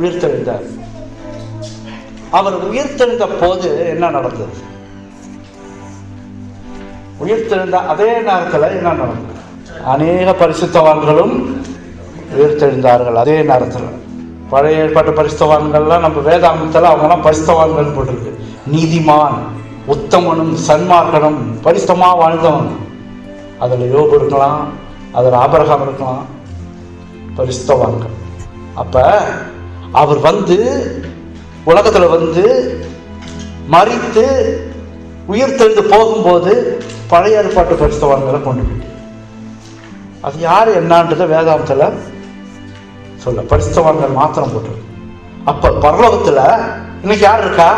உயிர்த்தெழுந்தார். அவர் உயிர்த்தெழுந்த போது என்ன நடந்தது? உயிர்த்தெழுந்த அதே நேரத்தில் என்ன நடந்தது? அநேக பரிசுத்தவான்களும் உயிர்த்தெழுந்தார்கள் அதே நேரத்தில். பழைய ஏற்பாட்டு பரிசுத்தவான்கள்லாம் நம்ம வேதாந்தத்தில் அவங்களாம் பரிசுத்தவான்கள் போட்டிருக்கு. நீதிமான், உத்தமனும், சன்மார்க்கனும், பரிசுத்தமாக வாழ்ந்தவன். அதில் யோபு இருக்கலாம், அதில் ஆபிரகாம் இருக்கலாம், பரிசுத்தவான்கள். அப்ப அவர் உலகத்தில் மரித்து உயிர்த்தெழுந்து போகும்போது பழைய ஏற்பாட்டு பரிசுத்தவான்களை கொண்டு போயிட்டு, அது யார் என்னான்றதை வேதாந்தத்தில் சொல்ல பரிசுத்தவான்கள் மாத்திரம் போட்டு. அப்ப பரலோகத்தில் இன்னைக்கு யார் இருக்கா?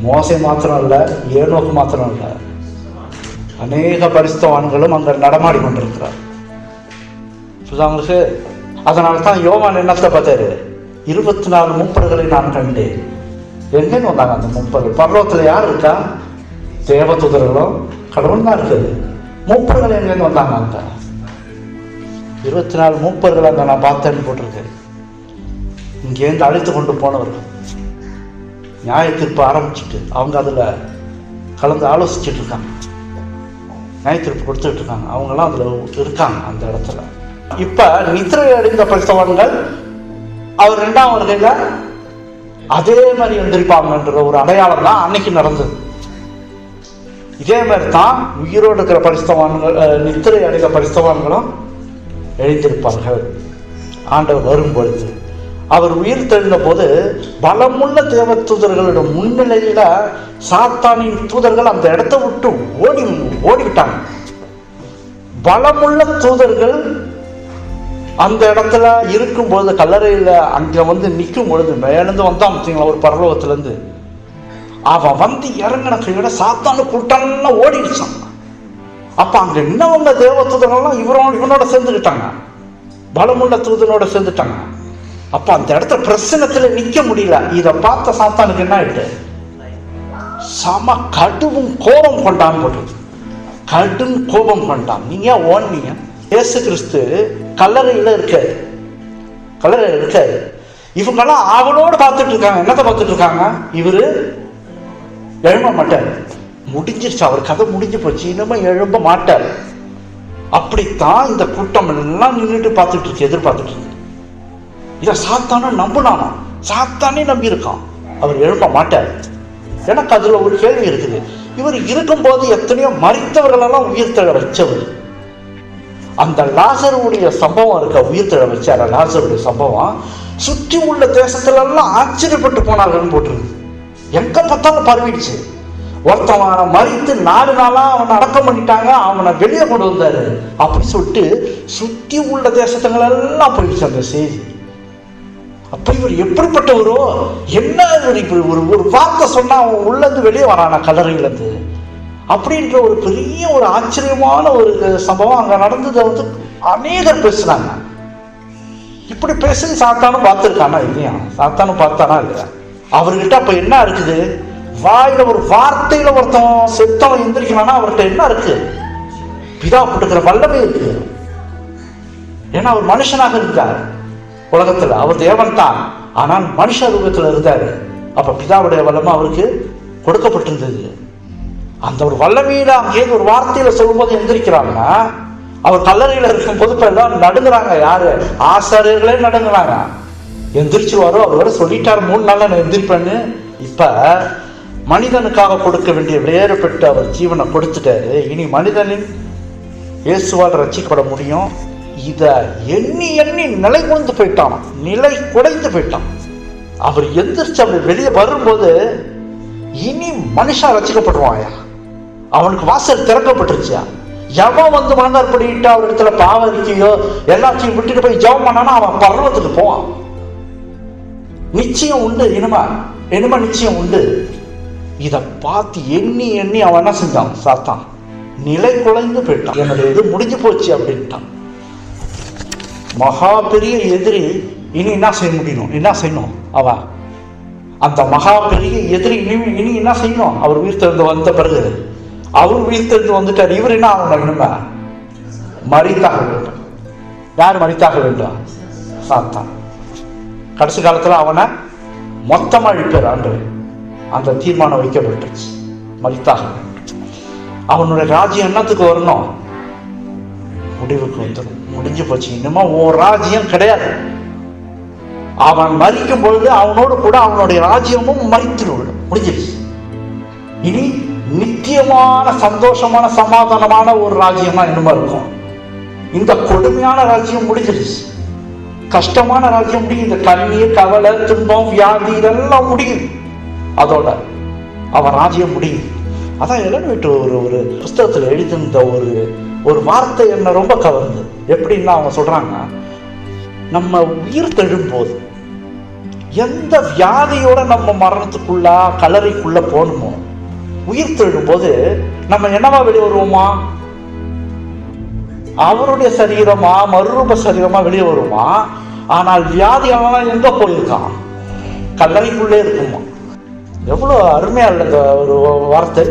மோசே மாத்திரம் இல்லை, ஏனோக்கு மாத்திரம் இல்லை, அநேக பரிசுத்தவான்களும் அங்கே நடமாடி கொண்டிருக்கிறார். அதனால தான் யோவான் என்னத்தை பார்த்தாரு? 24 மூப்பர்களை நான் கண்டேன். எங்கன்னு வந்தாங்க அந்த மூப்பர்கள்? பரலோகத்தில் யார் இருக்கா? தேவதூதர்களும் கடவுள் தான் இருக்குது. மூப்பர்கள் எங்கேருந்து வந்தாங்க? அந்த 24 மூப்பர்கள் அங்கே நான் பார்த்தேன்னு போட்டிருக்கேன். இங்கேருந்து அழைத்து கொண்டு போனவர்கள் நியாய தீர்ப்பு ஆரம்பிச்சுட்டு அவங்க அதில் கலந்து ஆலோசிச்சுட்டு இருக்காங்க, நியாய தீர்ப்பு கொடுத்துட்டு இருக்காங்க. அவங்கெல்லாம் அதில் இருக்காங்க அந்த இடத்துல. இப்ப நித்திரை அடைந்த பரிசுத்தவான்கள் அவர் 2ஆம் வருகையில அதே மாதிரி எழுந்திருப்பாங்கன்ற ஒரு அடையாளம் தான் அன்னைக்கு நடந்தது. இதே மாதிரி தான் உயிரோடு இருக்கிற பரிசுத்தவான்கள், நித்திரை அடைந்த பரிசுத்தவான்களும் எழுந்திருப்பார்கள் ஆண்டவர் வரும்பொழுது. அவர் உயிர் தெழுந்த போது பலமுள்ள தேவ தூதர்களோட முன்னிலையில சாத்தானின் தூதர்கள் அந்த இடத்தை விட்டு ஓடிவிட்டாங்க. பலமுள்ள தூதர்கள் அந்த இடத்துல இருக்கும்போது, கல்லறையில் அங்கே நிற்கும் பொழுது, மேலேருந்து வந்தான் பார்த்தீங்களா ஒரு பரலோகத்திலேருந்து, அவன் இறங்கின கையோட சாத்தானு கூட்டம்லாம் ஓடிடுச்சான். அப்போ அங்கே இன்னவங்க தேவ தூதர்கள்லாம் இவனோட சேர்ந்துக்கிட்டாங்க, பலமுள்ள தூதனோட சேர்ந்துட்டாங்க. அப்போ அந்த இடத்துல பிரச்சனத்தில் நிற்க முடியல. இதை பார்த்த சாத்தானுக்கு என்ன ஆயிட்டு? சம கடும் கோபம் கொண்டான் போட்டு, கடும் கோபம் கொண்டான். நீங்க ஓடுனீங்க. இயேசு கிறிஸ்து கல்லறையில் இருக்காரு, கல்லறையில் இருக்காரு. இவங்கெல்லாம் அவளோடு பார்த்துட்டு இருக்காங்க. என்னத்தை பார்த்துட்டு இருக்காங்க? இவரு எழும்ப மாட்டார், முடிஞ்சிருச்சு, அவர் கதை முடிஞ்சு போச்சு, இனிமே எழும்ப மாட்டார். அப்படித்தான் இந்த கூட்டம் எல்லாம் நின்றுட்டு பார்த்துட்டு இருக்கு, எதிர்பார்த்துட்டு இருக்கு. இதை சாத்தான நம்பினானா? சாத்தானே நம்பி இருக்கான், அவர் எழும்ப மாட்டார். எனக்கு அதுல ஒரு கேள்வி இருக்குது. இவர் இருக்கும்போது எத்தனையோ மரித்தவர்களெல்லாம் உயிர்த்தெழ வச்சவர். அந்த லாசருடைய சம்பவம் இருக்க, உயிர்த்தெழ வச்சார லாசருடைய சம்பவம் சுற்றி உள்ள தேசத்துல எல்லாம் ஆச்சரியப்பட்டு போனார்கள் போட்டிருக்கு. எங்க பார்த்தாலும் பரவிடுச்சு. ஒருத்தவனை மறித்து 4 நாளா அவனை அடக்கம் பண்ணிட்டாங்க, அவனை வெளியே கொண்டு வந்தாரு அப்படி சொல்லிட்டு சுற்றி உள்ள தேசத்துங்களெல்லாம் போயிடுச்சு அந்த செய்தி. அப்ப இவர் எப்படிப்பட்டவரோ, என்ன இவர் இப்படி ஒரு வார்த்தை சொன்னா அவன் உள்ளது வெளியே வரானா கல்லறையிலேருந்து அப்படின்ற ஒரு பெரிய ஒரு ஆச்சரியமான ஒரு சம்பவம் அங்க நடந்ததை அநேகர் பேசுனாங்க. இப்படி பேசி சாத்தானும் பார்த்துருக்கானா இல்லையா? சாத்தானும் பார்த்தானா இல்லையா? அவர்கிட்ட அப்ப என்ன இருக்குது? வாயில ஒரு வார்த்தையில ஒருத்தன் செத்தவன் எந்திரிக்கணும்னா அவர்கிட்ட என்ன இருக்கு? பிதா போட்டுக்கிற வல்லமை இருக்கு. ஏன்னா அவர் மனுஷனாக இருந்தார் உலகத்துல, அவர் தேவன் தான், ஆனால் மனுஷ ரூபத்துல இருந்தாரு. அப்ப பிதாவுடைய வல்லமை அவருக்கு கொடுக்கப்பட்டிருந்தது. அந்த ஒரு வல்லமையில அங்கே ஒரு வார்த்தையில சொல்லும்போது எந்திரிக்கிறாங்கன்னா, அவர் கல்லறையில இருக்கும் போது இப்ப எல்லாம் நடுங்குறாங்க. யாரு? ஆசாரியர்களே நடுங்குறாங்க. எந்திரிச்சுவாரோ, அவர் வர சொல்லிட்டாரு 3 நாள்ல நான் எந்திரிப்பேன்னு. இப்ப மனிதனுக்காக கொடுக்க வேண்டிய வேறுபட்டு அவர் ஜீவனை கொடுத்துட்டாரு. இனி மனிதனின் இயேசுவால் ரட்சிக்கப்பட முடியும். இத எண்ணி எண்ணி நிலை குலைந்து போயிட்டான். அவர் எந்திரிச்சு அப்படி வெளியே வரும்போது, இனி மனுஷன் ரட்சிக்கப்படுவாயா? அவனுக்கு வாசல் திறக்கப்பட்டுருச்சியா? எவன் மனதார் பண்ணிட்டு அவர் இடத்துல பாவரிக்கையோ எல்லாத்தையும் விட்டுட்டு போய் ஜெபம் பண்ணானா அவன் பரலோகத்துக்கு போவான். நிச்சயம் உண்டு, இனிமே நிச்சயம் உண்டு. இதை பார்த்து எண்ணி எண்ணி அவன் என்ன செஞ்சான்? சாத்தான் நிலை குலைந்து போயிட்டான். என்னுடைய இது முடிஞ்சு போச்சு அப்படின்ட்டான். மகா பெரிய எதிரி இனி என்ன செய்ய முடியும்? என்ன செய்யணும்? அவன் அந்த மகா பெரிய எதிரி இனி என்ன செய்யணும்? அவர் உயிர்த்தெழுந்து வந்த பிறகு, அவர் உயிர்த்தெழுந்து வந்துட்டார், இவர் என்ன ஆகணும்? இனிமே மரித்தாக வேண்டும். யார் மரித்தாக வேண்டும்? சாத்தான். கடைசி காலத்தில் அவனை மொத்தமாக அழிப்பார் ஆண்டவர். அந்த தீர்மானம் வைக்கப்பட்டுருச்சு. மரித்தாக அவனுடைய ராஜ்யம் என்னத்துக்கு வரணும்? முடிவுக்கு வந்துடும். முடிஞ்சு போச்சு. இனிமே உன் ராஜ்யம் கிடையாது. அவன் மரிக்கும் பொழுது அவனோடு கூட அவனுடைய ராஜ்யமும் மரித்து முடிஞ்சிருச்சு. இனி நித்தியமான சந்தோஷமான சமாதானமான ஒரு ராஜ்யமா என்னமா இருக்கும். இந்த கொடுமையான ராஜ்யம் முடிஞ்சிருச்சு. கஷ்டமான ராஜ்யம் முடியும். இந்த கண்ணீர், கவலை, துன்பம், வியாதி இதெல்லாம் முடியுது. அதோட அவன் ராஜ்யம் முடியுது. அதான் எலன் ஒயிட் ஒரு புஸ்தகத்தில் எழுதியிருந்த ஒரு வார்த்தை என்ன ரொம்ப கவர்ந்து. எப்படின்னா அவங்க சொல்றாங்க, நம்ம உயிர் தெழும்போது எந்த வியாதியோட நம்ம மரணத்துக்குள்ள கல்லறைக்குள்ள போகணுமோ, உயிர் தெழும்போது நம்ம என்னவா வெளியே வருவோமா? அவருடைய சரீரமா, மறுரூப சரீரமா வெளியே வருமா? ஆனால் வியாதியெல்லாம் எங்க போயிருக்கான்? கல்லறைக்குள்ளே இருக்குமா? எவ்வளவு அருமையா இல்லை இந்த ஒரு வார்த்தை.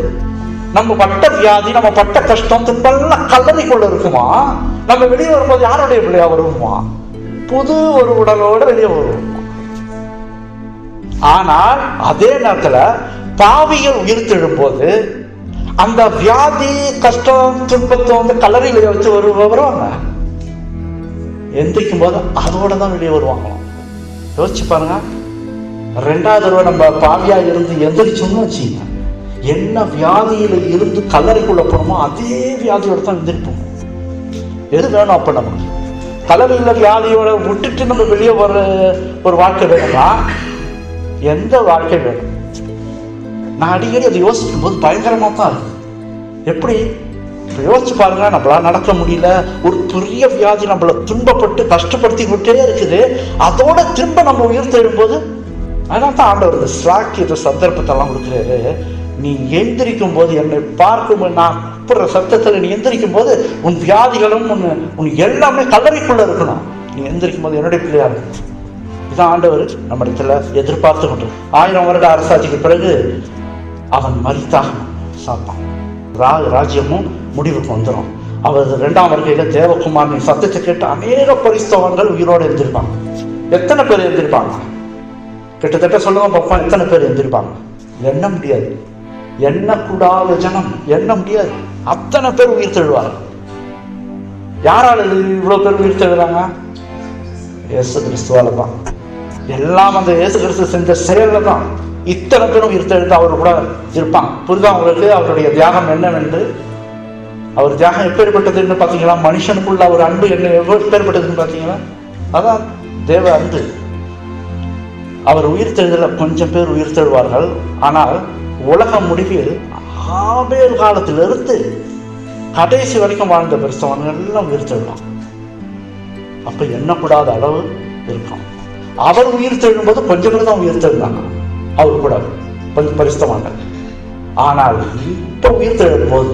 நம்ம பட்ட வியாதி, நம்ம பட்ட கஷ்டம், துன்பெல்லாம் கல்லறைக்குள்ள இருக்குமா? நம்ம வெளியே வரும்போது யாருடைய பிள்ளையா வருவோமா? புது ஒரு உடலோட வெளியே வருவோமா? ஆனால் அதே நேரத்துல பாவிகள் உயிர் தெழும்போது அந்த வியாதி, கஷ்டம், துன்பத்தை வந்து கல்லறையில வச்சு வருவாங்க. எந்திரிக்கும் போது அதோட தான் வெளியே வருவாங்க. யோசிச்சு பாருங்க. ரெண்டாவது தடவை நம்ம பாவியா இருந்து எந்திரிச்சோம்னு வச்சுங்க, என்ன வியாதியில இருந்து கல்லறைக்குள்ள போனோமோ அதே வியாதியோட தான் எந்திரிப்போம். எது வேணும் அப்ப நமக்கு? கல்லறையில வியாதியோட விட்டுட்டு நம்ம வெளியே வர ஒரு வாழ்க்கை வேணும்னா எந்த வாழ்க்கை வேணும்? நான் அடிக்கடி அதை யோசிக்கும் போது பயங்கரமா தான் இருக்கு. எப்படி யோசிச்சு பாருங்க. நம்மளால நடக்க முடியல, ஒரு பெரிய வியாதி நம்மள துன்பப்பட்டு கஷ்டப்படுத்தி விட்டே இருக்குது. அதோட திரும்ப நம்ம உயிர் தேடும்போது அதனால தான் ஆண்டவர் இந்த ஸ்லாக்கிய சந்தர்ப்பத்தெல்லாம் கொடுக்குறாரு. நீ எந்திரிக்கும் போது, என்னை பார்க்கும் நான் கூப்பிடுற சத்தத்தில் நீ எந்திரிக்கும் போது உன் வியாதிகளும் உன் எல்லாமே கல்லறைக்குள்ள இருக்கணும். நீ எந்திரிக்கும் போது என்னுடைய பிள்ளையா இருக்கும். இதான் ஆண்டவர் நம்ம இடத்துல எதிர்பார்த்து கொண்டு 1000 வருட அரசாட்சிக்கு பிறகு அவன் மரித்தாக சாப்பான். ராஜ்யமும் முடிவுக்கு வந்துடும். அவர் 2ஆம் வருகையில தேவகுமாரின் சத்தத்தை கேட்டு அநேக பரிசுத்தவான்கள் உயிரோடு எழுந்திருப்பாங்க. எத்தனை பேர் எழுந்திருப்பாங்க? கிட்டத்தட்ட சொல்லுங்க பார்ப்போம். எத்தனை பேர் எழுந்திருப்பாங்க? எண்ண முடியாது. எண்ணக்கூடாத ஜனம், எண்ண முடியாது. அத்தனை பேர் உயிர் தெழுவார்கள். யாரால இவ்வளவு பேர் உயிர் தெழுறாங்க? இயேசு கிறிஸ்துவால தான். எல்லாம் அந்த இயேசு கிறிஸ்து செஞ்ச செயல்ல தான் இத்தனை பேரும் உயிர் தெழுந்து அவர் கூட இருப்பாங்க. புரிதா உங்களுக்கு அவருடைய தியாகம் என்னவென்று? அவர் தியாகம் எப்பேற்பட்டதுன்னு பார்த்தீங்களா? மனுஷனுக்குள்ள அவர் அன்பு என்ன எப்பேற்பட்டதுன்னு பார்த்தீங்களா? அதான் தேவ அன்பு. அவர் உயிர் தெழுதல கொஞ்சம் பேர் உயிர் தெழுவார்கள். ஆனால் உலக முடிவில் ஆபேல் காலத்திலிருந்து கடைசி வரைக்கும் வாழ்ந்த பெருசவர்கள் எல்லாம் உயிர் தெழுவாங்க. அப்ப எண்ணக்கூடாத அளவு இருக்கும். அவர் உயிர் தெழும்போது கொஞ்சம் பேர் தான் உயிர் தெழுந்தாங்க. அவர் கூட கொஞ்சம் பரிசுத்தவாங்க. ஆனால் இப்ப உயிர் தெழும் போது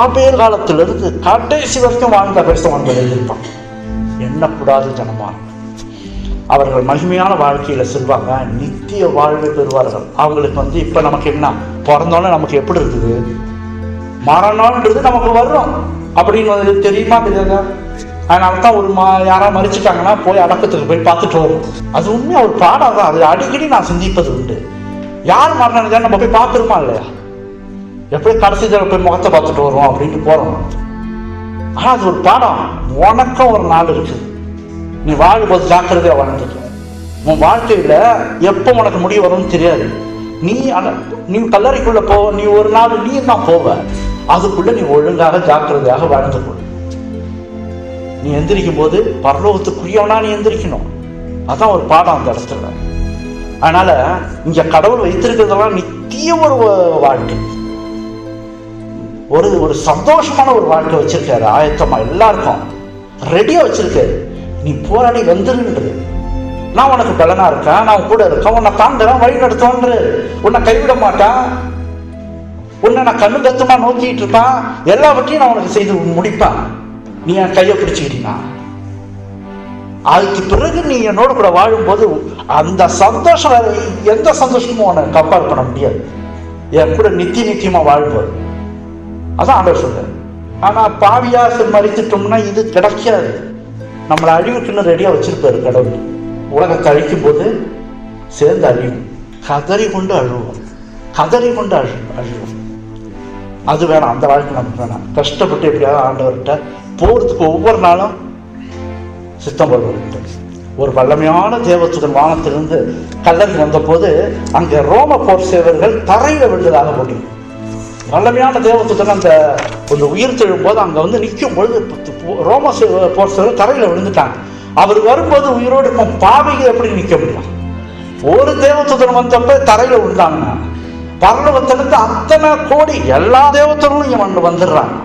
ஆபேல் காலத்திலிருந்து கடைசி வரைக்கும் வாழ்ந்த பரிசுத்தவான்கள் எழுதியிருப்பாங்க. எண்ணக்கூடாத ஜனமா அவர்கள் மகிமையான வாழ்க்கையில செல்வாங்க. நித்திய வாழ்வை பெறுவார்கள். அவங்களுக்கு இப்ப நமக்கு என்ன பிறந்தோன்னு நமக்கு எப்படி இருக்குது? மரணம்ன்றது நமக்கு வரும் அப்படின்னு தெரியுமா தெரியாதா? அதனால தான் யாராவது மறிச்சுட்டாங்கன்னா போய் அடக்கத்துக்கு போய் பார்த்துட்டு வரும். அது உண்மையா ஒரு பாடம் தான். அது அடிக்கடி நான் சிந்திப்பது உண்டு. யார் மரணம் நம்ம போய் பார்த்துருமா இல்லையா? எப்படி கடைசி தடவை போய் முகத்தை பார்த்துட்டு வருவோம் அப்படின்ட்டு போறோம். ஆனா அது ஒரு பாடம். உனக்கும் ஒரு நாள் இருக்குது. நீ வாழும்போது ஜாக்கிரதையா வாழ்ந்துட்டு. உன் வாழ்க்கையில எப்போ உனக்கு முடிவு வரும்னு தெரியாது. நீ கல்லறைக்குள்ள போ. நீ ஒரு நாள் நீ தான் போவ. அதுக்குள்ள நீ ஒழுங்காக ஜாக்கிரதையாக வாழ்ந்து கொள். நீ எந்திரிக்கும் போது பரலோகத்துக்குரியவனா நீ எந்திரிக்கணும். அதான் ஒரு பாடம் அந்த இடத்துல. அதனால இங்க கடவுள் வைத்திருக்கிறதெல்லாம் நித்திய ஒரு வாழ்க்கை, ஒரு சந்தோஷமான ஒரு வாழ்க்கை வச்சிருக்காரு. ஆயத்தமா எல்லாருக்கும் ரெடியா வச்சிருக்காரு. நீ போராடி வந்துருன்று. நான் உனக்கு பலனா இருக்கேன், நான் கூட இருக்கேன், உன்னை தாண்டுறேன், வழி நடத்துவேன், உன்னை கைவிட மாட்டேன், உன்னை நான் கண்ணு கத்துமா நோக்கிட்டு இருப்பேன், எல்லாவற்றையும் நான் உனக்கு செய்து முடிப்பேன். நீ என் கையை பிடிச்சிக்கிட்டீங்கன்னா அதுக்கு பிறகு நீ என்னோட கூட வாழும்போது அந்த சந்தோஷம் வேற எந்த சந்தோஷமும் உன்னை கம்பேர் பண்ண முடியாது. என் கூட நித்தியமா வாழ்வோம். அதான் ஆண்டவர் சொல்றாரு. ஆனா பாவியா மறித்துட்டோம்னா இது கிடைக்காது. நம்மளை அழிவுக்குன்னு ரெடியா வச்சிருப்பாரு கடவுள். உலகத்தை அழிக்கும் போது சேர்ந்து அழியும். கதறி கொண்டு அழுவோம், கதறி கொண்டு அழுவோம். அது வேணாம், அந்த வாழ்க்கை நமக்கு வேணாம். கஷ்டப்பட்டு எப்படியாவது ஆண்டவர்கிட்ட போறதுக்கு ஒவ்வொரு நாளும் சித்தம் போடுவது. ஒரு வல்லமையான தேவதூதன் வானத்திலிருந்து கல்லறி வந்த போது அங்கே ரோம போர் சேவர்கள் தரையில விழுந்ததாக போட்டு, வல்லமையான தேவதூதன் அந்த ஒரு உயிர் தெழும் போது அங்க வந்து நிற்கும் பொழுது ரோம போர் சேவர்கள் தரையில விழுந்துட்டாங்க. அவர் வரும்போது உயிரோடு இருக்கும் பாவிகள் எப்படி நிற்க முடியும்? ஒரு தேவதூதன் வந்தப்ப தரையில விழுந்தாங்க. பரலோகத்திலிருந்து அத்தனை கோடி எல்லா தேவதூதர்களும் இங்க வந்துடுறாங்க.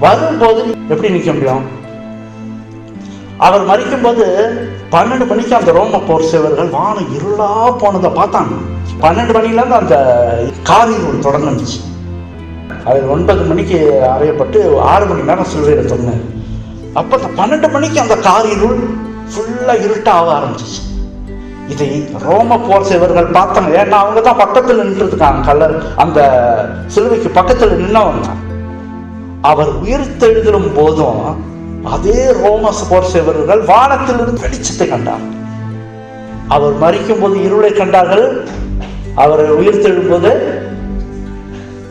வரும்போது எப்படி நிற்க முடியும்? அவர் மரிக்கும் போது 12 மணிக்கு அந்த ரோம போர் சேவர்கள் வானம் இருளா போனதை பார்த்தாங்க. 12 மணில இருந்து அந்த காரியம் தொடர்ந்துச்சு. அது 9 மணிக்கு அறையப்பட்டு 6 மணி நேரம் சிலுவையில தொங்கினார். அப்ப அந்த 12 மணிக்கு அந்த காரிருள் ஃபுல்லா இருட்டா ஆக ஆரம்பிச்சிச்சு. இதை ரோம போர் சேவர்கள் பார்த்தாங்க. ஏன்னா அவங்க தான் பக்கத்தில் நின்றுருக்காங்க, கல்லர் அந்த சிலுவைக்கு பக்கத்தில் நின்னவங்க. அவர் உயிர் தெழுதலும் போதும் அதே ரோம போர் சேவர்கள் வானத்திலிருந்து வெளிச்சத்தை கண்டார். அவர் மரிக்கும் போது இருளை கண்டார்கள், அவர் உயிர் தெழும் போது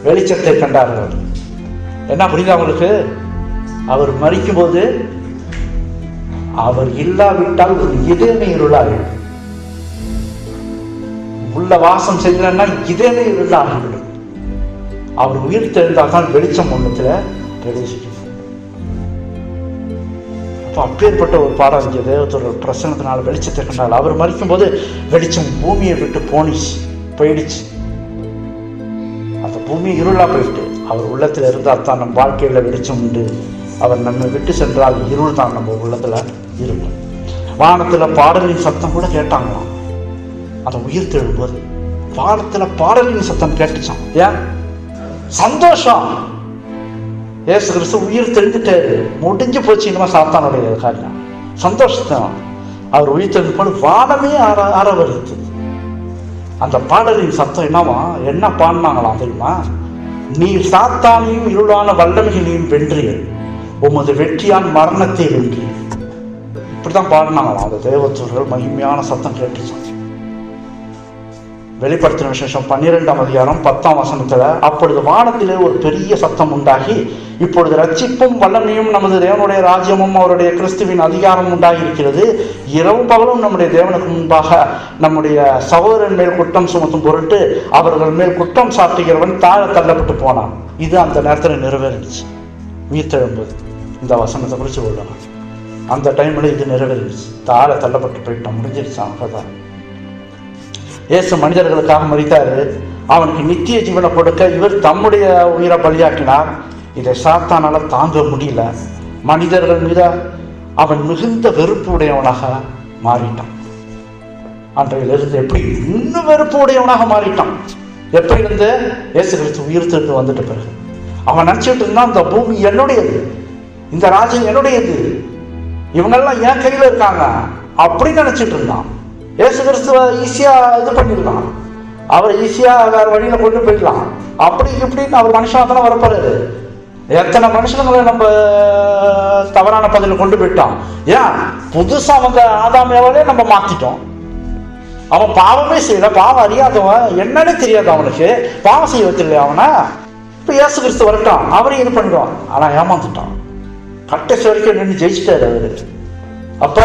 வெளிச்சத்தை கண்டார்கள். என்ன புரியுது அவங்களுக்கு? அவர் மரிக்கும் போது அவர் இல்லாவிட்டால் ஒரு இதயமே இருளாகிடும். உள்ள வாசம் செய்யலன்னா இதயமே இருளாகிவிடும். அவர் உயிர் தெழுந்தால் தான் வெளிச்சம் ஒண்ணுத்துல பிரவேசிக்கும். அப்போ அப்பேற்பட்ட ஒரு பாடம் இங்கே தேவத்தோட பிரசனத்தினால வெளிச்சத்தை கண்டால். அவர் மரிக்கும் போது வெளிச்சம் பூமியை விட்டு போயிடுச்சு. அந்த பூமி இருளா போயிட்டு அவர் உள்ளத்துல இருந்தால் தான் நம் வாழ்க்கையில வெளிச்சம் உண்டு. அவர் நம்மை விட்டு சென்றால் இருள் தான் நம்ம உள்ளத்துல இருக்கும். வானத்துல பாடலின் சத்தம் கூட கேட்டாங்களாம். அந்த உயிர் தெழும்போது வானத்துல பாடலின் சத்தம் கேட்டுச்சான். ஏன்? சந்தோஷம். இயேசு கிறிஸ்து உயிர் தெழுந்துட்டாரு, முடிஞ்சு போச்சு, இனிமே சாத்தானுடைய காரியம். சந்தோஷத்தான். அவர் உயிர் தெழுந்து போது வானமே ஆரவரித்து அந்த பாடலின் சத்தம் என்னவா? என்ன பாடினாங்களாம் தெரியுமா? நீ சாத்தானையும் இருளான வல்லமைகளையும் வென்றீர், உமது வெற்றியான் மரணத்தை வென்றீர். இப்படித்தான் பாடினாங்களாம் அந்த தேவதூதர்கள். மகிமையான சத்தம் கேட்டுச்சான். வெளிப்படுத்தின விசேஷம் 12ஆம் அதிகாரம் 10ஆம் வசனத்துல, அப்பொழுது வானத்திலே ஒரு பெரிய சத்தம் உண்டாகி, இப்பொழுது ரட்சிப்பும் வல்லமையும் நமது தேவனுடைய ராஜ்யமும் அவருடைய கிறிஸ்துவின் அதிகாரம் உண்டாகி இருக்கிறது. இரவும் பகலும் நம்முடைய தேவனுக்கு முன்பாக நம்முடைய சகோதரன் மேல் குற்றம் சுமத்தும் பொருட்டு அவர்கள் மேல் குற்றம் சாட்டுகிறவன் தாழ தள்ளப்பட்டு போனான். இது அந்த நேரத்தில் நிறைவேறிடுச்சு. உயிர் தெழும்போது இந்த வசனத்தை குறித்து கொள்ளணும். அந்த டைம்ல இது நிறைவேறிடுச்சு. தாழ தள்ளப்பட்டு போயிட்டோம், முடிஞ்சிருச்சு. அப்பதான் இயேசு மனிதர்களுக்காக மரித்தாரு. அவனுக்கு நித்திய ஜீவனை கொடுக்க இவர் தம்முடைய உயிரை பலியாக்கினார். இதை சாத்தானால தாங்க முடியல. மனிதர்கள் மீது அவன் மிகுந்த வெறுப்பு உடையவனாக மாறிட்டான். அன்றையிலிருந்து எப்படி இன்னும் வெறுப்பு உடையவனாக மாறிட்டான். எப்படி இருந்து? இயேசு கிறிஸ்து உயிர் தெழுந்து வந்துட்ட பிறகு அவன் நினைச்சிட்டு இருந்தான், இந்த பூமி என்னுடையது, இந்த ராஜ்யம் என்னுடையது, இவங்கெல்லாம் என் கையில இருக்காங்க அப்படின்னு நினைச்சிட்டு இருந்தான். இயேசு கிறிஸ்துவ ஈஸியா இது பண்ணிடலாம், அவரை ஈஸியா வேற வழியில கொண்டு போயிடலாம். அப்படி இப்படின்னு அவர் மனுஷனா தானே வரப்போறாரு. எத்தனை மனுஷங்களை நம்ம தவறான பதில கொண்டு போயிட்டோம். ஏன்? புதுசா வந்த ஆதாமியாவே நம்ம மாத்திட்டோம். அவன் பாவமே செய்யல, பாவம் அறியாதவன், என்னன்னு தெரியாது அவனுக்கு, பாவம் செய்ய வச்சிடல அவனை. இப்ப இயேசு கிறிஸ்து வரட்டும், அவரையும் இது பண்ணிடுவான். ஆனா ஏமாந்துட்டான். கடைசி வரைக்கும் நின்று ஜெயிச்சிட்டாரு அவரு. அப்ப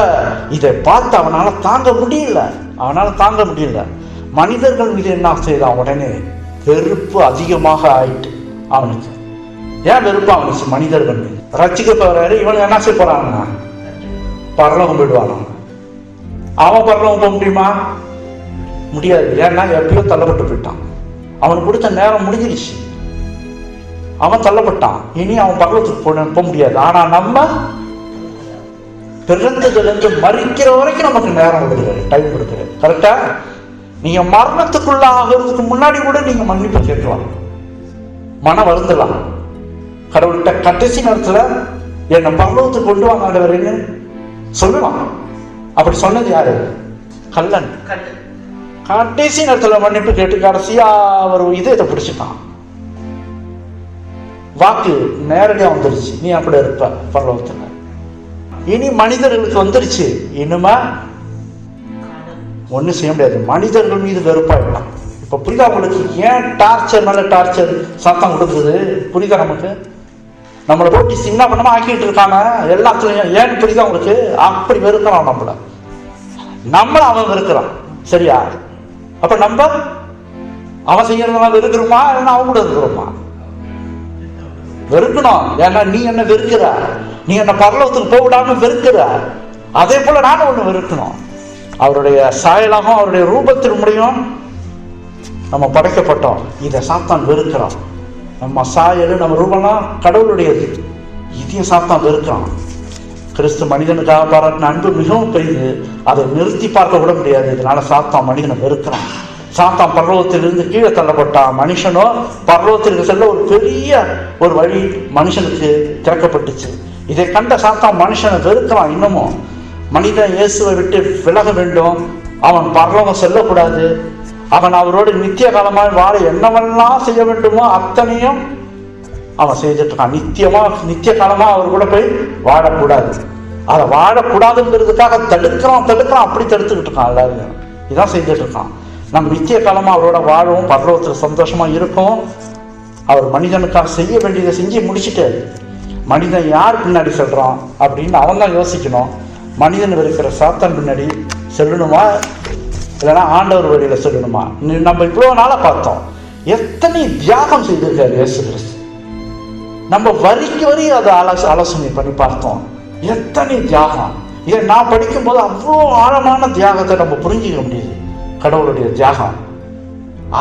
இதை பார்த்து அவனால தாங்க முடியல. மனிதர்கள் மீது என்ன செய்தான்? உடனே வெறுப்பு அதிகமாக ஆயிட்டு அவனுக்கு. ஏன் வெறுப்பு அவனுக்கு? மனிதர்கள் மீது. ரட்சிக்க போறாரு, இவனுக்கு என்ன செய்ய போறாங்க? பரலோகம் போயிடுவாங்க. அவன் பரலோகம் போக முடியுமா? முடியாது. ஏன்னா எப்பயோ தள்ளப்பட்டு போயிட்டான். அவனுக்கு கொடுத்த நேரம் முடிஞ்சிருச்சு. அவன் தள்ளப்பட்டான். இனி அவன் பரலோகத்துக்கு போக முடியாது. ஆனா நம்ம பிறந்ததுலேருந்து மறிக்கிற வரைக்கும் நமக்கு நேரம் கொடுக்குறாரு, டைம் கொடுக்குறாரு. கரெக்டா? நீங்க மரணத்துக்குள்ள ஆகிறதுக்கு முன்னாடி கூட நீங்க மன்னிப்பு கேட்கலாம், மன வருந்தலாம். கடவுள்கிட்ட கடைசி நேரத்துல என்னை பரலோகத்துக்கு கொண்டு வாங்க ஆண்டவரேன்னு சொல்லலாம். அப்படி சொன்னது யாரு? கல்லன். கடைசி நேரத்துல மன்னிப்பு கேட்டு கடைசியா அவர் இதயத்தை பிடிச்சிட்டான். வாக்கு நேரடியா வந்துருச்சு, நீ அப்படி இருப்ப பரலோகத்துல. இனி மனிதர்களுக்கு வந்துருச்சு, இனிமே ஒன்றும் செய்ய முடியாது. மனிதர்கள் மீது வெறுப்பாயிடலாம். இப்போ புரியுதா உங்களுக்கு? ஏன் டார்ச்சர் மேலே டார்ச்சர் சாத்தான் கொடுக்குறது? புரியுதா நமக்கு? நம்மளை போட்டி சின்ன பண்ணமா ஆக்கிட்டு இருக்காங்க எல்லாத்துலையும். ஏன்னு புரியுதா உங்களுக்கு? அப்படி வெறுக்கிறான் நம்மள அவன் வெறுக்கிறான். சரியா? அப்ப நம்ம அவன் செய்யறதெல்லாம் வெறுக்கிறோமா இல்லைன்னா அவன் கூட இருக்கிறோமா? வெறுக்கணும். ஏன்னா நீ என்ன வெறுக்கிற, நீ என்ன பரலோகத்துக்கு போவிடாம வெறுக்கிற, அதே போல நானும் ஒண்ணு வெறுக்கணும். அவருடைய சாயலாகவும் அவருடைய ரூபத்தின் முடியும் நம்ம படைக்கப்பட்டோம். இதை சாத்தான் வெறுக்கிறான். நம்ம சாயல் நம்ம ரூபம்லாம் கடவுளுடையது, இதையும் சாத்தான் வெறுக்கிறான். கிறிஸ்து மனிதனுக்காக பாராட்டின அன்பு மிகவும் பெரியது, அதை நிறுத்தி பார்க்க கூட முடியாது. இதனால சாத்தான் மனிதனை வெறுக்கிறான். சாத்தான் பரலோகத்திலிருந்து கீழே தள்ளப்பட்டான். மனுஷனோ பரலோகத்திற்கு செல்ல ஒரு பெரிய ஒரு வழி மனுஷனுக்கு திறக்கப்பட்டுச்சு. இதை கண்ட சாத்தான் மனுஷனை வெறுக்கிறான். இன்னமும் மனிதன் இயேசுவை விட்டு விலக வேண்டும், அவன் பரலோகம் செல்லக்கூடாது, அவன் அவரோடு நித்திய காலமாக வாழ என்னவெல்லாம் செய்ய வேண்டுமோ அத்தனையும் அவன் செய்துட்டு இருக்கான். நித்திய காலமா அவர் கூட போய் வாழக்கூடாது. அதை வாழக்கூடாதுங்கிறதுக்காக தடுக்கிறான். அப்படி தடுத்துக்கிட்டு இருக்கான். எல்லாரும் இதான் செய்துட்டு இருக்கான். நம்ம நித்திய காலமா அவரோட வாழவும் பரலோகத்தில் சந்தோஷமா இருக்கும். அவர் மனிதனுக்காக செய்ய வேண்டியதை செஞ்சு முடிச்சுட்டாரு. மனிதன் யார் பின்னாடி செல்றான் அப்படின்னு அவன் தான் யோசிக்கணும். மனிதன் இருக்கிற சாத்தான் பின்னாடி செல்லணுமா இல்லைன்னா ஆண்டவர் வழியில செல்லணுமா? நம்ம இவ்வளவு நாளா பார்த்தோம் எத்தனை தியாகம் செய்திருக்காரு இயேசு கிறிஸ்து. நம்ம வரிக்கு வரி அதை ஆலோசனை பண்ணி பார்த்தோம். எத்தனை தியாகம்! இதை நான் படிக்கும் போது அவ்வளோ ஆழமான தியாகத்தை நம்ம புரிஞ்சுக்க முடியுது. கடவுளுடைய தியாகம்.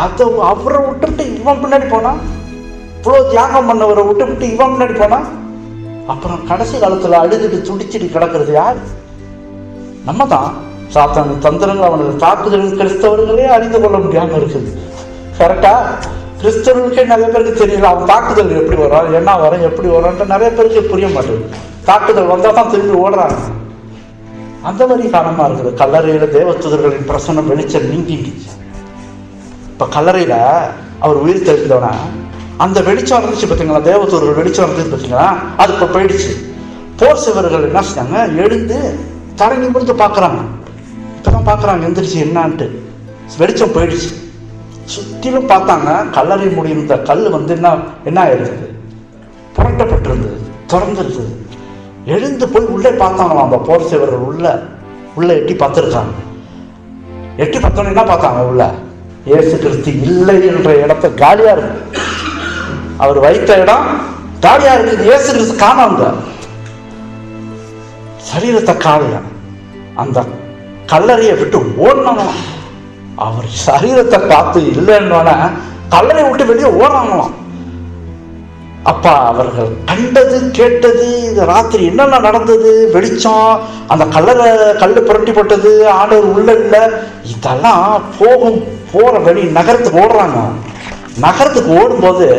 அதை அவரை விட்டுவிட்டு இவன் பின்னாடி போனா, இவ்வளோ தியாகம் பண்ணவரை விட்டுவிட்டு இவன் பின்னாடி போனா, அப்புறம் கடைசி காலத்துல அழுதுட்டு துடிச்சிட்டு கிடக்கிறது யார்? நம்ம தான். சாத்தான தந்திரங்கள், அவனது தாக்குதல்கள் கிறிஸ்தவர்களே அறிந்து கொள்ள முடியாம இருக்குது. கரெக்டா? கிறிஸ்தவர்களுக்கே நிறைய பேருக்கு தெரியல அவன் தாக்குதல் எப்படி வரும், என்ன வரும், எப்படி வரும்ன்ட்டு நிறைய பேருக்கு புரிய மாட்டேங்குது. தாக்குதல் வந்தா தான் திரும்பி ஓடுறாங்க. அந்த மாதிரி காரணமா இருக்குது. கல்லறையில தேவதூதர்களின் பிரசன்னம் வெளிச்சம் நீங்கிடுச்சு. இப்ப கல்லறையில அவர் உயிர் தெரிந்தவனா அந்த வெளிச்சம் இருந்துச்சு பார்த்தீங்களா, தேவதூதர்கள் வெளிச்சம் இருந்தது பார்த்தீங்களா, அது இப்ப போயிடுச்சு. போர் சிவர்கள் என்ன செஞ்சாங்க, எழுந்து தரை நிமிர்ந்து பாக்குறாங்க. இப்பதான் பாக்குறாங்க எந்திரிச்சு என்னான்ட்டு. வெளிச்சம் போயிடுச்சு. சுத்திலும் பார்த்தாங்க. கல்லறை முடிந்த கல் என்ன ஆயிருந்தது, புரட்டப்பட்டிருந்தது, திறந்திருந்தது. எழுந்து போய் உள்ளே பார்த்தாங்களாம். அந்த போர் சேவர்கள் உள்ள எட்டி பார்த்துருக்காங்க. எட்டி பார்த்தோன்னு என்ன பார்த்தாங்க, உள்ள இயேசு கிறிஸ்து இல்லை என்ற இடத்த காலியா இருக்கு. அவர் வைத்த இடம் காலியா இருக்குது. இயேசு கிறிஸ்து காணாங்க. சரீரத்தை காணல. அந்த கல்லறையை விட்டு ஓடணும். அவர் சரீரத்தை பார்த்து இல்லைன்னு கல்லறை விட்டு வெளியே ஓடுறாங்களாம். அப்பா அவர்கள் கண்டது கேட்டது, இந்த ராத்திரி என்னென்ன நடந்தது, வெளிச்சம், அந்த கல்லு புரட்டி போட்டது, ஆண்டவர் உள்ள இல்லை, இதெல்லாம் போற வழி நகரத்துக்கு ஓடுறாங்க. நகரத்துக்கு ஓடும்போது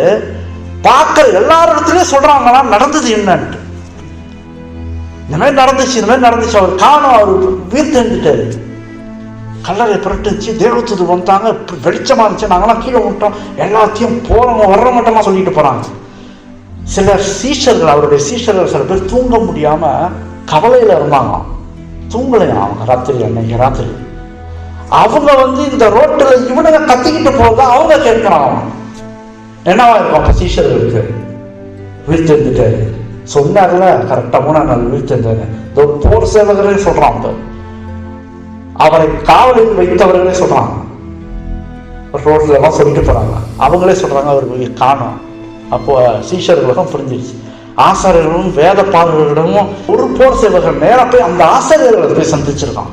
பார்க்க எல்லாரிடத்துலயும் சொல்றாங்களா நடந்தது என்னன்ட்டு. இந்த மாதிரி நடந்துச்சு. அவர் காணும், அவர் உயிர் தெரிஞ்சுட்டாரு. கல்லறை புரட்டுச்சு, தேவதூதர் வந்தாங்க, வெளிச்சமா இருந்துச்சு, நாங்களாம் கீழே விட்டோம், எல்லாத்தையும் போறவங்க வர்ற மட்டுமா சொல்லிட்டு போறாங்க. சில சீஷர்கள், அவருடைய சீஷர்கள் சில பேர் தூங்க முடியாம கவலையில இருந்தாங்க. தூங்கலையா அவங்க அன்னைக்கு ராத்திரி. அவங்க இந்த ரோட்டுல இவனுங்க கத்திக்கிட்டு போறதா அவங்க கேட்கிறாங்க. என்னவா இருக்கும் சீஷர்களுக்கு? உயிர் தெரிஞ்சுட்டாரு சொன்னார்ல, கரெக்டா 3ஆம் நாள் உயிர் தெரிஞ்சாரு. போர் சேவகரே சொல்றான், அவரை காவலில் வைத்தவர்களே சொல்றாங்க, ரோட்ல எல்லாம் சொல்லிட்டு போறாங்க. அவங்களே சொல்றாங்க அவருக்கு காணும். அப்போ சீஷர்களுக்கும் புரிஞ்சிருச்சு. ஆசாரியர்களும் வேத பாடல்களிடமும் ஒரு போர் சேவகர் நேரம் போய் அந்த ஆசிரியர்களை போய் சந்திச்சிருக்கான்.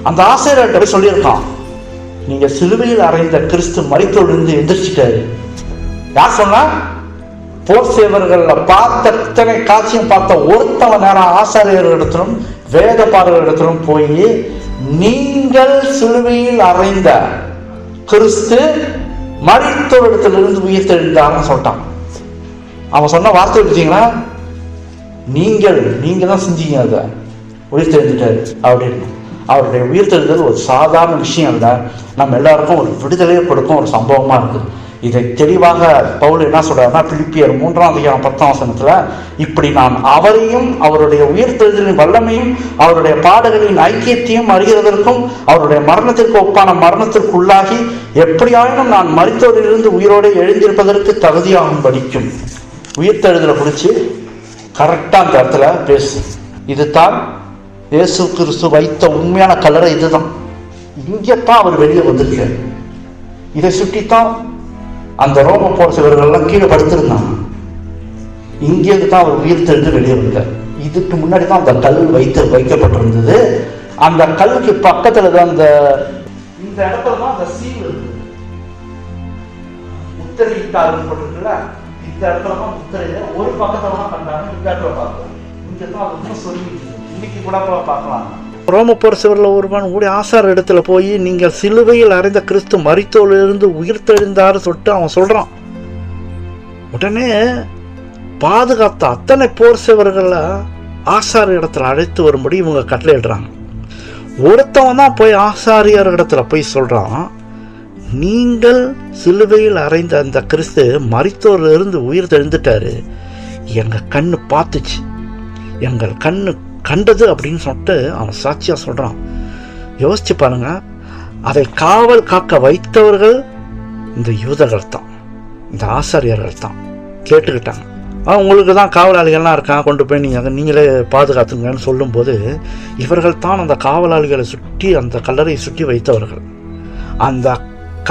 அந்த ஆசிரியர்கிட்ட போய் சொல்லியிருக்கான், நீங்க சிலுவையில் அறைந்த கிறிஸ்து மரித்தோடு எந்திரிச்சிட்டாரு. யார் சொன்னா? போர் சேவர்கள்ல பார்த்த இத்தனை காட்சியும் பார்த்த ஒருத்தவன் நேரம் ஆசாரியர்களிடத்திலும் வேத பாடல்களிடத்திலும் போய், நீங்கள் சிலுவையில் அறைந்த கிறிஸ்து மரித்தோரிடத்திலிருந்து உயிர் தெழுந்தான்னு சொல்லிட்டான். அவன் சொன்ன வார்த்தை வச்சீங்களா, நீங்க தான் செஞ்சீங்க, அதை உயிர் தெரிஞ்சுட்டாரு அப்படின்னு. அவருடைய உயிர் தெரிஞ்சது ஒரு சாதாரண விஷயம் இல்லை, நம்ம எல்லாருக்கும் ஒரு விடுதலையை கொடுக்கும் ஒரு சம்பவமா இருக்கு. இதை தெளிவாக பவுல் என்ன சொல்றாருன்னா, பிலிப்பியர் 3:10 இப்படி நான் அவரையும் அவருடைய உயிர்த்தெழுதலின் வல்லமையும் அவருடைய பாடுகளின் ஐக்கியத்தையும் அறிகிறதற்கும் அவருடைய மரணத்திற்கு ஒப்பான மரணத்திற்குள்ளாகி எப்படியாயினும் நான் மரித்தோரிலிருந்து உயிரோடு எழுந்திருப்பதற்கு தகுதியாகும் படிக்கும். உயிர்த்தெழுதலை குறித்து கரெக்டாக அந்த இடத்துல பேசு. இதுதான் இயேசு கிறிஸ்து வைத்த உண்மையான கல்லறை. இதுதான், இங்கத்தான் அவர் வெளியே வந்திருக்கார். இதை சுற்றித்தான் அந்த ரோம போர் சிவர்கள்லாம் கீழே படுத்திருந்தாங்க. இங்கேருந்து தான் அவர் உயிர் தெரிந்து வெளியே வந்தார். இதுக்கு முன்னாடி தான் அந்த கல் வைக்கப்பட்டிருந்தது. அந்த கல்லுக்கு பக்கத்துல தான் இந்த இடத்துல தான் அந்த சீல் இருக்கு, முத்திரையிட்டாருன்னு போட்டிருக்குல்ல, இந்த இடத்துல தான் முத்திரையில ஒரு பக்கத்துல தான் கண்டாங்க. இந்த இடத்துல பார்க்கலாம், இங்க தான் அது சொல்லி இன்னைக்கு கூட பார்க்கலாம். ரோமப்போர் சிவரில் ஒருவன் ஓடி ஆசார் இடத்துல போய், நீங்கள் சிலுவையில் அறைந்த கிறிஸ்து மரித்தோரிலிருந்து உயிர்த்தெழுந்தாரு சொல்லிட்டு அவன் சொல்றான். உடனே பாதுகாத்த அத்தனை போர் சிவர்களை ஆசார் இடத்துல அழைத்து வரும்படி இவங்க கட்டளையிடுறாங்க. ஒருத்தவன் தான் போய் ஆசாரியர் இடத்துல போய் சொல்றான், நீங்கள் சிலுவையில் அறைந்த அந்த கிறிஸ்து மரித்தோரிலிருந்து உயிர் தெழுந்துட்டாரு, எங்க கண்ணு பார்த்துச்சு, எங்கள் கண்ணு கண்டது அப்படின்னு சொல்லிட்டு அவன் சாட்சியா சொல்றான். யோசிச்சு பாருங்க, அதை காவல் காக்க வைத்தவர்கள் இந்த யூதர்கள் தான், இந்த ஆசாரியர்கள் தான். கேட்டுக்கிட்டாங்க, உங்களுக்கு தான் காவலாளிகள்லாம் இருக்காங்க, கொண்டு போய் நீங்களே பாதுகாத்துங்கன்னு சொல்லும்போது இவர்கள் தான் அந்த காவலாளிகளை சுற்றி, அந்த கல்லறையை சுற்றி வைத்தவர்கள். அந்த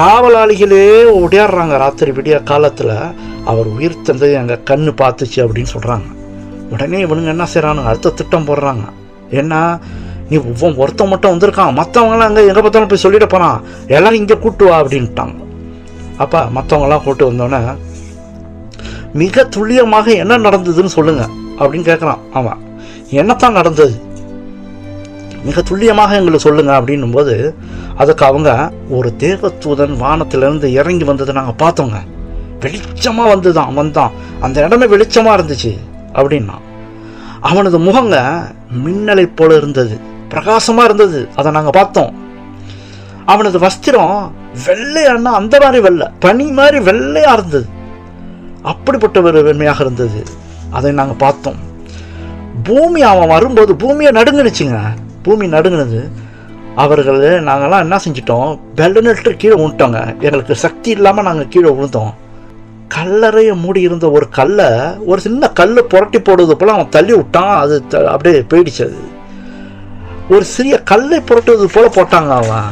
காவலாளிகளே ஓடியாடுறாங்க. ராத்திரி விடிய காலத்தில் அவர் உயிர் தந்தது எங்கள் கண்ணு பார்த்துச்சு அப்படின்னு சொல்கிறாங்க. உடனே இவனுங்க என்ன செய்கிறானுங்க, அடுத்த திட்டம் போடுறாங்க. ஏன்னா, நீ ஒருத்தன் மட்டும் வந்திருக்கான், மற்றவங்களாம் அங்கே எங்கே பார்த்தாலும் போய் சொல்லிட்டு போகிறான், எல்லோரும் இங்கே கூட்டு வா அப்படின்ட்டாங்க. அப்போ மற்றவங்களாம் கூட்டு வந்தோடனே, மிக துல்லியமாக என்ன நடந்ததுன்னு சொல்லுங்க அப்படின்னு கேட்குறான் அவன். என்னத்தான் நடந்தது, மிக துல்லியமாக எங்களுக்கு சொல்லுங்க அப்படின்னும் போது, அதுக்கு அவங்க, ஒரு தேவதூதன் வானத்திலிருந்து இறங்கி வந்ததை நாங்கள் பார்த்தோங்க, வெளிச்சமாக வந்தான், அந்த இடமே வெளிச்சமாக இருந்துச்சு அப்படின்னா. அவனது முகங்க மின்னலை போல இருந்தது, பிரகாசமாக இருந்தது, அதை நாங்கள் பார்த்தோம். அவனது வஸ்திரம் வெள்ளையானா அந்த மாதிரி வெள்ளை, பனி மாதிரி வெள்ளையாக இருந்தது, அப்படிப்பட்ட ஒரு வெண்மையாக இருந்தது, அதை நாங்கள் பார்த்தோம். பூமி அவன் வரும்போது பூமியை நடுங்குனுச்சுங்க, பூமி நடுங்குனது. அவர்கள் நாங்கள்லாம் என்ன செஞ்சிட்டோம், பெல்லனட்டு கீழே விழுட்டோங்க, எங்களுக்கு சக்தி இல்லாமல் நாங்கள் கீழே விழுந்தோம். கல்லறையை மூடி இருந்த ஒரு கல்லை, ஒரு சின்ன கல் புரட்டி போடுவது போல் அவன் தள்ளி விட்டான், அது அப்படியே போயிடுச்சு. அது ஒரு சிறிய கல்லை புரட்டுவது போல் போட்டாங்க அவன்.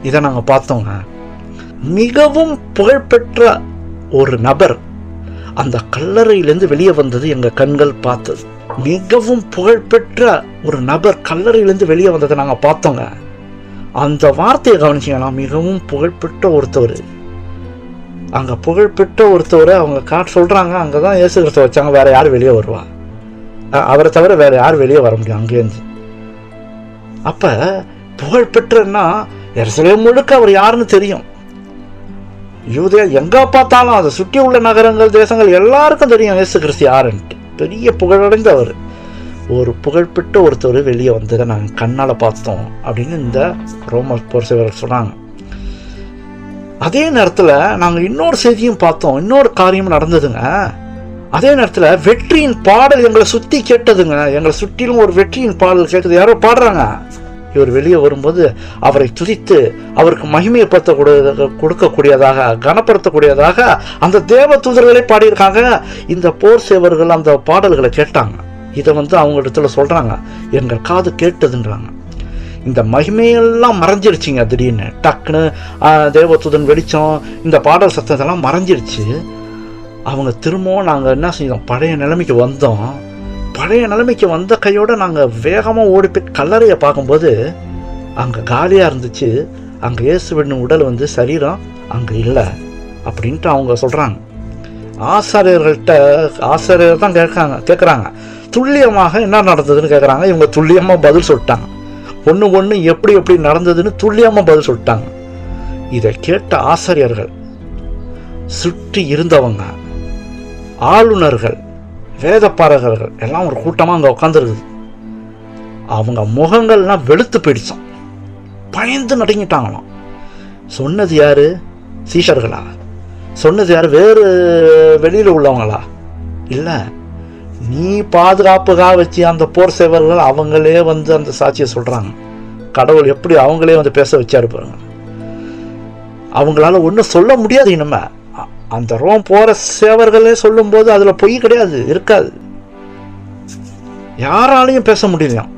இதை நாங்கள் பார்த்தோங்க. மிகவும் புகழ்பெற்ற ஒரு நபர் அந்த கல்லறையிலேருந்து வெளியே வந்தது எங்கள் கண்கள் பார்த்தது. மிகவும் புகழ்பெற்ற ஒரு நபர் கல்லறையிலேருந்து வெளியே வந்ததை நாங்கள் பார்த்தோங்க. அந்த வார்த்தையை கவனிச்சிங்கன்னா, மிகவும் புகழ்பெற்ற ஒருத்தவர், அங்கே புகழ்பெற்ற ஒருத்தவரை அவங்க சொல்கிறாங்க. அங்கே தான் இயேசு கிறிஸ்துவை வச்சாங்க, வேறு யார் வெளியே வருவா, அவரை தவிர வேறு யார் வெளியே வர முடியும் அங்கேருந்து. அப்போ புகழ்பெற்றன்னா எருசலேம் முழுக்க அவர் யாருன்னு தெரியும். யூதேயா எங்கே பார்த்தாலும், அதை சுற்றி உள்ள நகரங்கள் தேசங்கள் எல்லாருக்கும் தெரியும் இயேசு கிறிஸ்து யாருன்ட்டு. பெரிய புகழடைந்த அவர், ஒரு புகழ்பெற்ற ஒருத்தர் வெளியே வந்ததை நாங்கள் கண்ணால் பார்த்தோம் அப்படின்னு இந்த ரோம போர் சேவர்கள் சொன்னாங்க. அதே நேரத்தில் நாங்கள் இன்னொரு செய்தியும் பார்த்தோம், இன்னொரு காரியமும் நடந்ததுங்க. அதே நேரத்தில் வெற்றியின் பாடல் எங்களை சுற்றி கேட்டதுங்க. எங்களை சுற்றிலும் ஒரு வெற்றியின் பாடல் கேட்டது, யாரோ பாடுறாங்க. இவர் வெளியே வரும்போது அவரை துதித்து அவருக்கு மகிமையை கொடுக்கக்கூடியதாக, கனப்படுத்தக்கூடியதாக அந்த தேவ தூதர்களை பாடியிருக்காங்க. இந்த போர் சேவர்கள் அந்த பாடல்களை கேட்டாங்க. இதை அவங்க இடத்துல சொல்கிறாங்க, எங்கள் காது கேட்டதுன்றாங்க. இந்த மகிமையெல்லாம் மறைஞ்சிருச்சுங்க. திடீர்னு டக்குன்னு தேவதூதன் வெளிச்சம், இந்த பாடல் சத்தத்தெல்லாம் மறைஞ்சிருச்சு. அவங்க திரும்பவும் நாங்கள் என்ன செஞ்சோம், பழைய நிலைமைக்கு வந்தோம். பழைய நிலைமைக்கு வந்த கையோடு நாங்கள் வேகமாக ஓடி போய் கல்லறையை பார்க்கும்போது அங்கே காலியாக இருந்துச்சு. அங்கே இயேசுவின் உடல் சரீரம் அங்கே இல்லை அப்படின்ட்டு அவங்க சொல்கிறாங்க. ஆசாரியர் தான் கேட்குறாங்க, துல்லியமாக என்ன நடந்ததுன்னு கேட்குறாங்க. இவங்க துல்லியமாக பதில் சொல்லிட்டாங்க. ஒன்று எப்படி நடந்ததுன்னு துல்லியமாக பதில் சொல்லிட்டாங்க. இதை கேட்ட ஆசாரியர்கள், சுற்றி இருந்தவங்க, ஆளுநர்கள், வேதப்பாரகர்கள் எல்லாம் ஒரு கூட்டமாக அங்கே உட்காந்துருக்குது. அவங்க முகங்கள்லாம் வெளுத்து போயிடுச்சான், பயந்து நடுங்கிட்டாங்களாம். சொன்னது யாரு? சீஷர்களா? சொன்னது யார்? வேறு வெளியில் உள்ளவங்களா? இல்லை, நீ பாதுகாப்புக்காக வச்சு அந்த போர் சேவர்கள் அவங்களே வந்து அந்த சாட்சியை சொல்கிறாங்க. கடவுள் எப்படி அவங்களே வந்து பேச வச்சாரு பாருங்க. அவங்களால ஒன்றும் சொல்ல முடியாது. இனிமே அந்த ரோம் போகிற சேவர்களே சொல்லும்போது அதில் பொய் கிடையாது, இருக்காது. யாராலையும் பேச முடியலையாம்.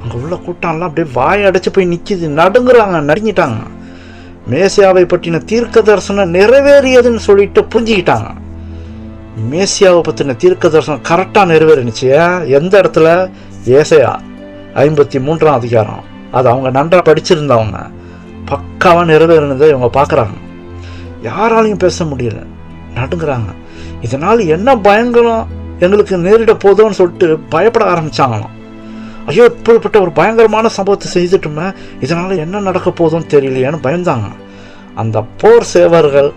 அங்கே உள்ள கூட்டம்லாம் அப்படியே வாயை அடைச்சி போய் நிற்கிது, நடுங்குறாங்க, நடுங்கிட்டாங்க. மேசியாவை பற்றின தீர்க்க தரிசனம் நிறைவேறியதுன்னு சொல்லிட்டு புரிஞ்சுக்கிட்டாங்க. மேசியாவை பற்றின தீர்க்க தரிசனம் கரெக்டாக நிறைவேறினுச்சு. எந்த இடத்துல? ஏசாயா 53ஆம் அதிகாரம். அது அவங்க நன்றாக படிச்சிருந்தவங்க பக்காவாக நிறைவேறினதை இவங்க பார்க்குறாங்க. யாராலையும் பேச முடியல, நடுங்குறாங்க. இதனால் என்ன பயங்கரம் எங்களுக்கு நேரிட போதோன்னு சொல்லிட்டு பயப்பட ஆரம்பித்தாங்களாம். ஐயோ, இப்படிப்பட்ட ஒரு பயங்கரமான சம்பவத்தை செய்துட்டுமே, இதனால் என்ன நடக்க போதும்னு தெரியலையேன்னு பயந்தாங்க. அந்த போர் சேவர்கள்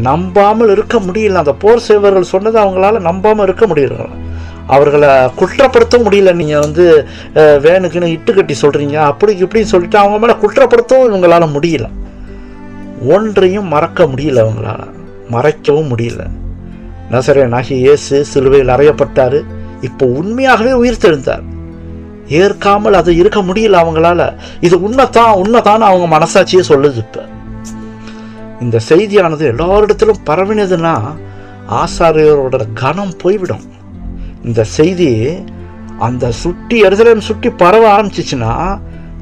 நம்பாமல் இருக்க முடியல. அந்த போர் சேவர்கள் சொன்னதை அவங்களால நம்பாமல் இருக்க முடியல. அவர்களை குற்றப்படுத்த முடியல. நீங்கள் வந்து வேணுக்குன்னு இட்டு கட்டி சொல்கிறீங்க, அப்படி இப்படின்னு சொல்லிட்டு அவங்க மேலே குற்றப்படுத்தவும் இவங்களால முடியல. ஒன்றையும் மறக்க முடியல, அவங்களால மறைக்கவும் முடியல. நசரேயனாகிய இயேசு சிலுவையில் அறையப்பட்டார், இப்போ உண்மையாகவே உயிர் தெழுந்தார். ஏற்காமல் அது இருக்க முடியல அவங்களால. இது உண்மைதான் அவங்க மனசாட்சியே சொல்லுது. இப்போ இந்த செய்தியானது எல்லாரிடத்திலும் பரவினதுன்னா ஆசாரியரோட கனம் போய்விடும். இந்த செய்தி அந்த எருசலேம் சுற்றி பரவ ஆரம்பிச்சிச்சுன்னா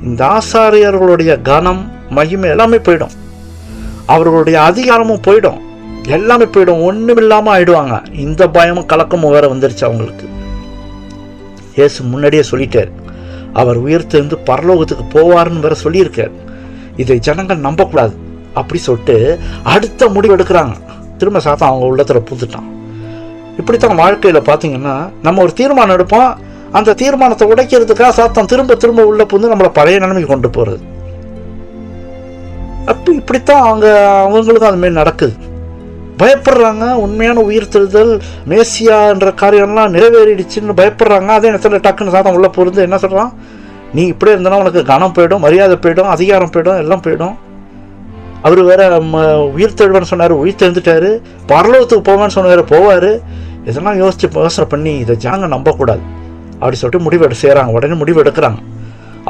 இந்த ஆசாரியர்களுடைய கனம், மகிமை எல்லாமே போயிடும். அவர்களுடைய அதிகாரமும் போயிடும், எல்லாமே போயிடும், ஒன்றுமில்லாமல் ஆயிடுவாங்க. இந்த பயமும் கலக்கமும் வேற வந்துருச்சு அவங்களுக்கு. இயேசு முன்னாடியே சொல்லிட்டார், அவர் உயிர்த்தெழுந்து பரலோகத்துக்கு போவார்னு வேற சொல்லியிருக்கார். இதை ஜனங்கள் நம்பக்கூடாது அப்படி சொல்லிட்டு அடுத்த முடிவு எடுக்கிறாங்க. திரும்ப சாத்தான் அவங்க உள்ளத்தில் பூந்துட்டான். இப்படித்தான் வாழ்க்கையில் பார்த்தீங்கன்னா நம்ம ஒரு தீர்மானம் எடுப்போம், அந்த தீர்மானத்தை உடைக்கிறதுக்காக சாத்தான் திரும்ப திரும்ப உள்ள பூந்து நம்மளை பழைய நிலைமைக்கு கொண்டு போகிறது. அப்போ இப்படித்தான் அவங்களுக்கும் அதுமாரி நடக்குது. பயப்படுறாங்க. உண்மையான உயிர்த்தெழுதல் மேசியான்ற காரியம்லாம் நிறைவேறிடுச்சுன்னு பயப்படுறாங்க. அதே நேரத்தில் டக்குன்னு சாதம் உள்ள பொருந்து என்ன சொல்கிறான்? நீ இப்படியே இருந்தனா உனக்கு கனம் போயிடும், மரியாதை போயிடும், அதிகாரம் போயிடும், எல்லாம் போயிடும். அவர் வேற உயிர்த்தெழுவன்னு சொன்னார், உயிர்த்தெழுந்துட்டாரு. பரலோகத்துக்கு போவேன்னு சொன்னார், போவார். இதெல்லாம் யோசனை பண்ணி இதை ஜனங்க நம்பக்கூடாது அப்படி சொல்லிட்டு முடிவு செய்கிறாங்க. உடனே முடிவு எடுக்கிறாங்க.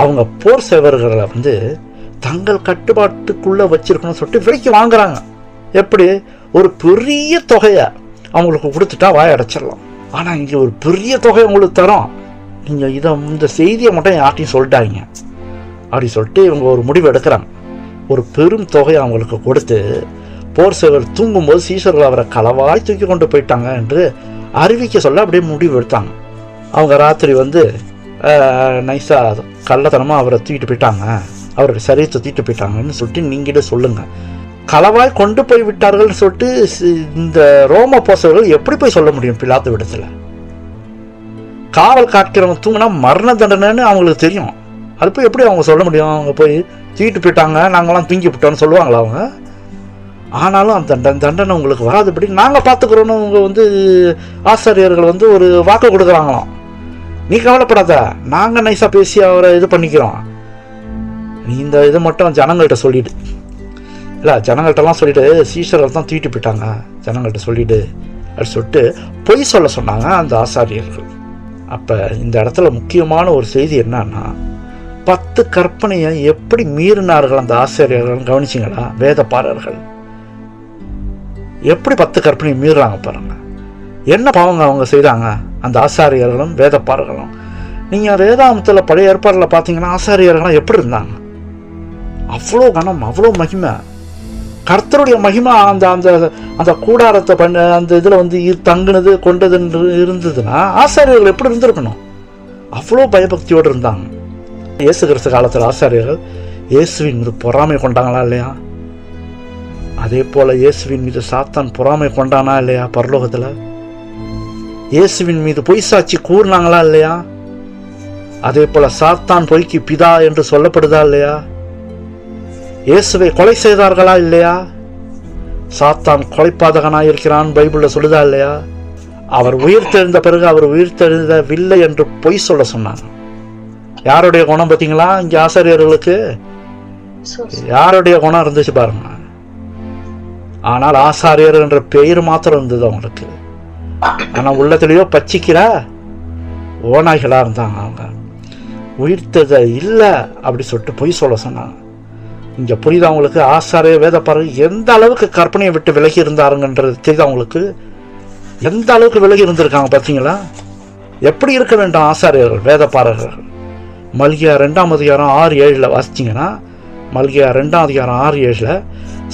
அவங்க போர் சேவர்களை வந்து தங்கள் கட்டுப்பாட்டுக்குள்ளே வச்சிருக்கணும்னு சொல்லிட்டு விலைக்கு வாங்குறாங்க. எப்படி? ஒரு பெரிய தொகையை அவங்களுக்கு கொடுத்துட்டா வாய் அடைச்சிடலாம். ஆனால் இங்கே ஒரு பெரிய தொகை உங்களுக்கு தரோம், நீங்கள் இந்த செய்தியை மட்டும் யார்ட்டையும் சொல்லிட்டாங்க அப்படி சொல்லிட்டு இவங்க ஒரு முடிவு எடுக்கிறாங்க. ஒரு பெரும் தொகையை அவங்களுக்கு கொடுத்து போர் சேவர் தூங்கும்போது சீஷர்கள் அவரை களவாய் தூக்கி கொண்டு போயிட்டாங்க என்று அறிவிக்க சொல்ல அப்படியே முடிவு எடுத்தாங்க. அவங்க ராத்திரி வந்து நைஸாக கள்ளத்தனமாக அவரை தூக்கிட்டு போயிட்டாங்க, அவருடைய சரீரத்தை தூக்கிட்டு போயிட்டாங்கன்னு சொல்லிட்டு நீங்களே சொல்லுங்கள். களவாய் கொண்டு போய் விட்டார்கள் சொல்லிட்டு இந்த ரோம போசவர்கள் எப்படி போய் சொல்ல முடியும்? பிலாத்து விடத்தில் காவல் காக்கிறவங்க தூங்கினா மரண தண்டனைன்னு அவங்களுக்கு தெரியும். அது போய் எப்படி அவங்க சொல்ல முடியும்? அவங்க போய் தூக்கிட்டு போயிட்டாங்க, நாங்களாம் தூங்கி விட்டோன்னு சொல்லுவாங்களா அவங்க? ஆனாலும் அந்த தண்டனை உங்களுக்கு வராதுபடி நாங்கள் பார்த்துக்கிறோன்னு அவங்க வந்து ஆசிரியர்கள் வந்து ஒரு வாக்கு கொடுக்குறாங்களாம். நீ கவலைப்படாத, நாங்கள் நைஸாக பேசி அவரை இது பண்ணிக்கிறோம், நீ இந்த இதை மட்டும் ஜனங்கள்கிட்ட சொல்லிவிடு. இல்லை, ஜனங்கள்கிட்டலாம் சொல்லிவிட்டு சீஷர்கள் தான் தூக்கிட்டு போயிட்டாங்க, ஜனங்கள்கிட்ட சொல்லிவிடு அப்படி சொல்லிட்டு பொய் சொல்ல சொன்னாங்க அந்த ஆசாரியர்கள். அப்போ இந்த இடத்துல முக்கியமான ஒரு செய்தி என்னன்னா, 10 கற்பனையை எப்படி மீறினார்கள் அந்த ஆசிரியர்கள் கவனிச்சிங்களா? வேதபாரர்கள் எப்படி 10 கற்பனையை மீறுறாங்க பாருங்க. என்ன பாவங்க அவங்க செய்தாங்க அந்த ஆசாரியர்களும் வேதப்பாரர்களும்? நீங்கள் வேதாமத்தில் பழைய ஏற்பாடில் பார்த்தீங்கன்னா ஆசாரியர்கள்லாம் எப்படி இருந்தாங்க? அவ்வளோ கனம், அவ்வளோ மகிமை, கர்த்தருடைய மகிமை அந்த அந்த அந்த கூடாரத்தை அந்த இதில் வந்து தங்குனது கொண்டது இருந்ததுன்னா ஆசாரியர்கள் எப்படி இருந்திருக்கணும்? அவ்வளோ பயபக்தியோடு இருந்தாங்க. இயேசு கிறிஸ்து காலத்தில் ஆசாரியர்கள் இயேசுவின் மீது பொறாமை கொண்டாங்களா இல்லையா? அதே போல் இயேசுவின் மீது சாத்தான் பொறாமை கொண்டானா இல்லையா? பரலோகத்தில் இயேசுவின் மீது பொய் சாட்சி கூறினாங்களா இல்லையா? அதே போல் சாத்தான் பொய்க்கு பிதா என்று சொல்லப்படுதா இல்லையா? இயேசுவை கொலை செய்தார்களா இல்லையா? சாத்தான் கொலைப்பாதகனாக இருக்கிறான் பைபிளில் சொல்லுதா இல்லையா? அவர் உயிர் தெழுந்த பிறகு அவர் உயிர் தெழுந்தவில்லை என்று பொய் சொல்ல சொன்னாங்க. யாருடைய குணம் பார்த்தீங்களா? இங்கே ஆசிரியர்களுக்கு யாருடைய குணம் இருந்துச்சு பாருங்க. ஆனால் ஆசாரியர் என்ற பெயர் மாத்திரம் இருந்தது அவங்களுக்கு. ஆனால் உள்ளத்திலேயோ பச்சிக்கிறா ஓநாய்களாக இருந்தாங்க. அவங்க உயிர்த்ததை இல்லை அப்படி சொல்லிட்டு பொய் சொல்ல சொன்னாங்க. இங்கே புரியுது அவங்களுக்கு ஆசாரிய வேதப்பாரகர் எந்த அளவுக்கு கற்பனையை விட்டு விலகி இருந்தாருங்கன்றது தெரியுது அவங்களுக்கு. எந்த அளவுக்கு விலகி இருந்திருக்காங்க பார்த்தீங்களா? எப்படி இருக்க வேண்டும் ஆசாரியர்கள் வேதப்பாரகர்கள்? மல்கியா 2ஆம் அதிகாரம் 6-7 வாசிச்சிங்கன்னா, மல்கியா 2ஆம் அதிகாரம் 6-7